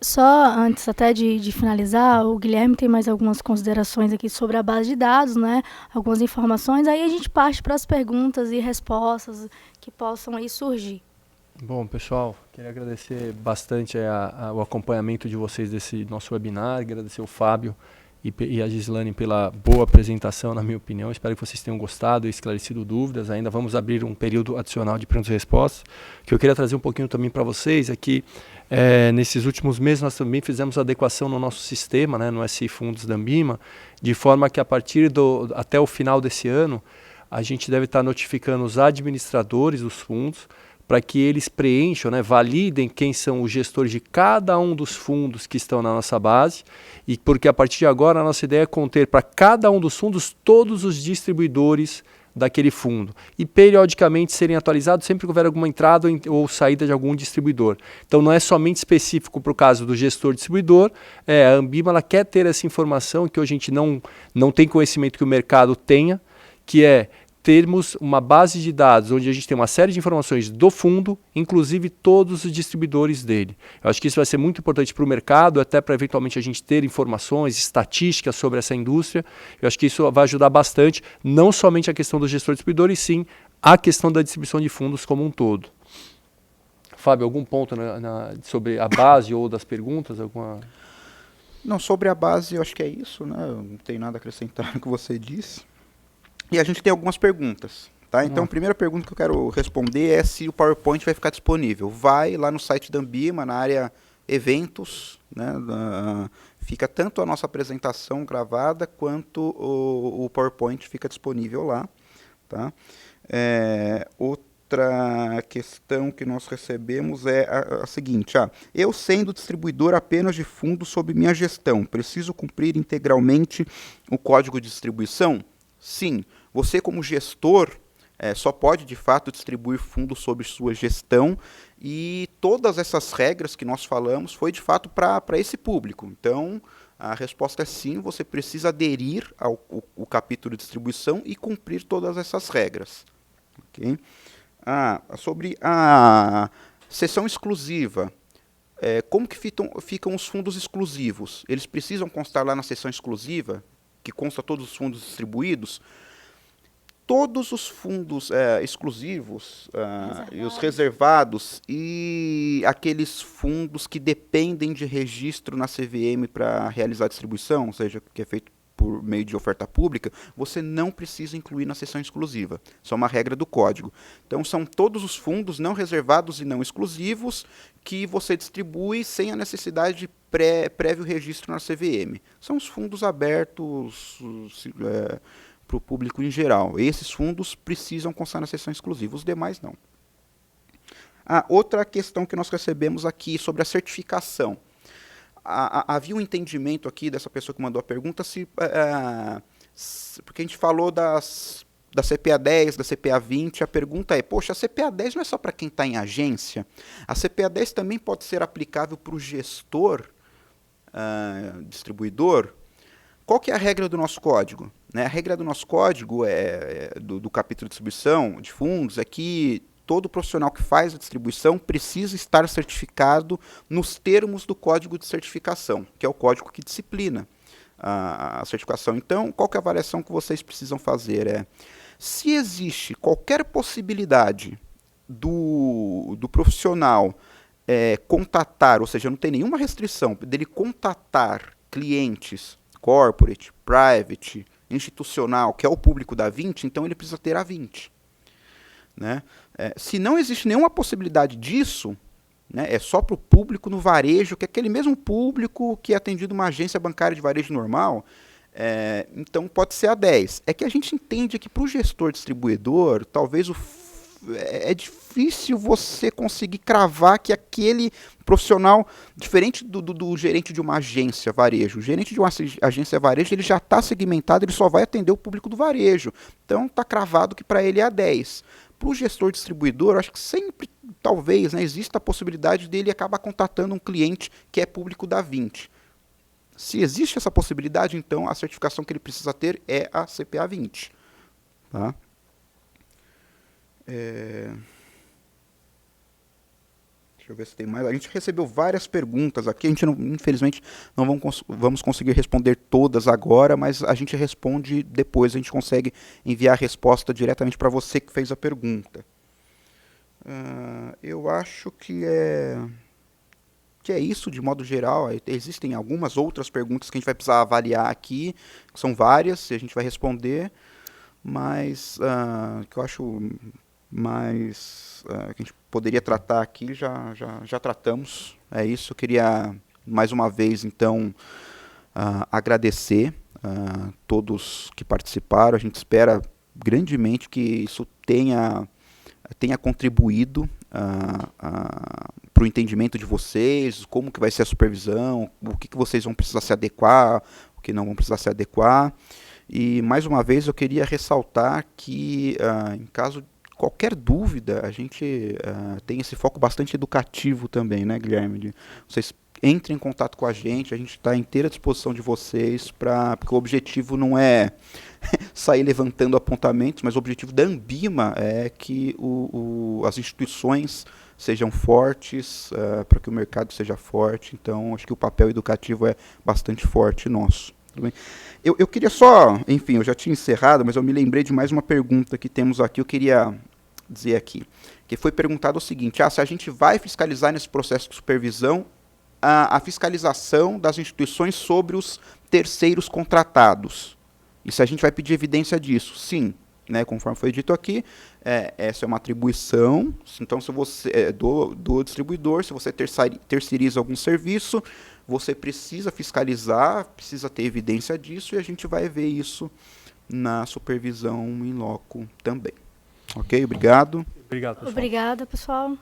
Só antes até de finalizar, o Guilherme tem mais algumas considerações aqui sobre a base de dados, né? Algumas informações, aí a gente parte para as perguntas e respostas que possam aí surgir.
Bom, pessoal, queria agradecer bastante o acompanhamento de vocês desse nosso webinar, agradecer o Fábio e a Gislane pela boa apresentação, na minha opinião. Espero que vocês tenham gostado e esclarecido dúvidas. Ainda vamos abrir um período adicional de perguntas e respostas. O que eu queria trazer um pouquinho também para vocês é que nesses últimos meses nós também fizemos adequação no nosso sistema, né, no SI Fundos da Anbima, de forma que a partir até o final desse ano, a gente deve estar notificando os administradores dos fundos para que eles preencham, né, validem quem são os gestores de cada um dos fundos que estão na nossa base, e porque a partir de agora a nossa ideia é conter para cada um dos fundos todos os distribuidores daquele fundo. E periodicamente serem atualizados sempre que houver alguma entrada ou saída de algum distribuidor. Então não é somente específico para o caso do gestor distribuidor, a Ambima ela quer ter essa informação que hoje a gente não tem conhecimento que o mercado tenha, que é termos uma base de dados onde a gente tem uma série de informações do fundo, inclusive todos os distribuidores dele. Eu acho que isso vai ser muito importante para o mercado, até para eventualmente a gente ter informações, estatísticas sobre essa indústria. Eu acho que isso vai ajudar bastante, não somente a questão do gestor distribuidor, e sim a questão da distribuição de fundos como um todo. Fábio, algum ponto sobre a base ou das perguntas?
Não, sobre a base eu acho que é isso, né? Eu não tenho nada a acrescentar no que você disse. E a gente tem algumas perguntas, tá? Então, a primeira pergunta que eu quero responder é se o PowerPoint vai ficar disponível. Vai lá no site da Ambima, na área eventos, né? Fica tanto a nossa apresentação gravada, quanto o PowerPoint fica disponível lá, tá? Outra questão que nós recebemos é a seguinte: eu sendo distribuidor apenas de fundos sob minha gestão, preciso cumprir integralmente o código de distribuição? Sim, você como gestor só pode de fato distribuir fundos sob sua gestão, e todas essas regras que nós falamos foi de fato para esse público. Então a resposta é sim, você precisa aderir ao capítulo de distribuição e cumprir todas essas regras. Okay? Sobre a seção exclusiva, como que ficam os fundos exclusivos? Eles precisam constar lá na seção exclusiva, que consta todos os fundos distribuídos? Todos os fundos exclusivos e os reservados e aqueles fundos que dependem de registro na CVM para realizar a distribuição, ou seja, que é feito por meio de oferta pública, você não precisa incluir na seção exclusiva. Isso é uma regra do código. Então, são todos os fundos não reservados e não exclusivos que você distribui sem a necessidade de prévio registro na CVM. São os fundos abertos para o público em geral. Esses fundos precisam constar na seção exclusiva, os demais não. Outra questão que nós recebemos aqui sobre a certificação. Havia um entendimento aqui dessa pessoa que mandou a pergunta, porque a gente falou da CPA 10, da CPA 20, a pergunta é, poxa, a CPA 10 não é só para quem está em agência? A CPA 10 também pode ser aplicável para o gestor, distribuidor? Qual que é a regra do nosso código? A regra do nosso código, do capítulo de distribuição de fundos, é que todo profissional que faz a distribuição precisa estar certificado nos termos do código de certificação, que é o código que disciplina a certificação. Então, qual que é a avaliação que vocês precisam fazer? Se existe qualquer possibilidade do profissional contatar, ou seja, não tem nenhuma restrição dele contatar clientes corporate, private, institucional, que é o público da 20, então ele precisa ter a 20. Né? Se não existe nenhuma possibilidade disso, né, é só para o público no varejo, que é aquele mesmo público que é atendido uma agência bancária de varejo normal, então pode ser a 10. É que a gente entende que para o gestor distribuidor, talvez é difícil você conseguir cravar que aquele profissional, diferente do gerente de uma agência varejo, o gerente de uma agência varejo, ele já está segmentado, ele só vai atender o público do varejo. Então está cravado que para ele é a 10. Para o gestor distribuidor, acho que sempre, talvez, né, exista a possibilidade dele acabar contatando um cliente que é público da 20. Se existe essa possibilidade, então a certificação que ele precisa ter é a CPA 20. Tá? Deixa eu ver se tem mais. A gente recebeu várias perguntas aqui. A gente, infelizmente, não vamos conseguir responder todas agora, mas a gente responde depois. A gente consegue enviar a resposta diretamente para você que fez a pergunta. Eu acho que é isso de modo geral. Existem algumas outras perguntas que a gente vai precisar avaliar aqui, que são várias, e a gente vai responder, mas que eu acho mais que a gente poderia tratar aqui, já tratamos. É isso, eu queria mais uma vez, então, agradecer a todos que participaram. A gente espera grandemente que isso tenha contribuído para o entendimento de vocês, como que vai ser a supervisão, o que vocês vão precisar se adequar, o que não vão precisar se adequar. E, mais uma vez, eu queria ressaltar que, em caso de qualquer dúvida, a gente tem esse foco bastante educativo também, né, Guilherme? Vocês entrem em contato com a gente está à inteira disposição de vocês, porque o objetivo não é sair levantando apontamentos, mas o objetivo da Ambima é que as instituições sejam fortes, para que o mercado seja forte. Então, acho que o papel educativo é bastante forte nosso. Tudo bem? Eu queria só, enfim, eu já tinha encerrado, mas eu me lembrei de mais uma pergunta que temos aqui, eu queria dizer aqui, que foi perguntado o seguinte: se a gente vai fiscalizar nesse processo de supervisão a fiscalização das instituições sobre os terceiros contratados, e se a gente vai pedir evidência disso? Sim, né, conforme foi dito aqui, essa é uma atribuição. Então, se você do distribuidor, se você terceiriza algum serviço, você precisa fiscalizar, precisa ter evidência disso, e a gente vai ver isso na supervisão in loco também. Ok? Obrigado.
Obrigado, pessoal.
Obrigada, pessoal.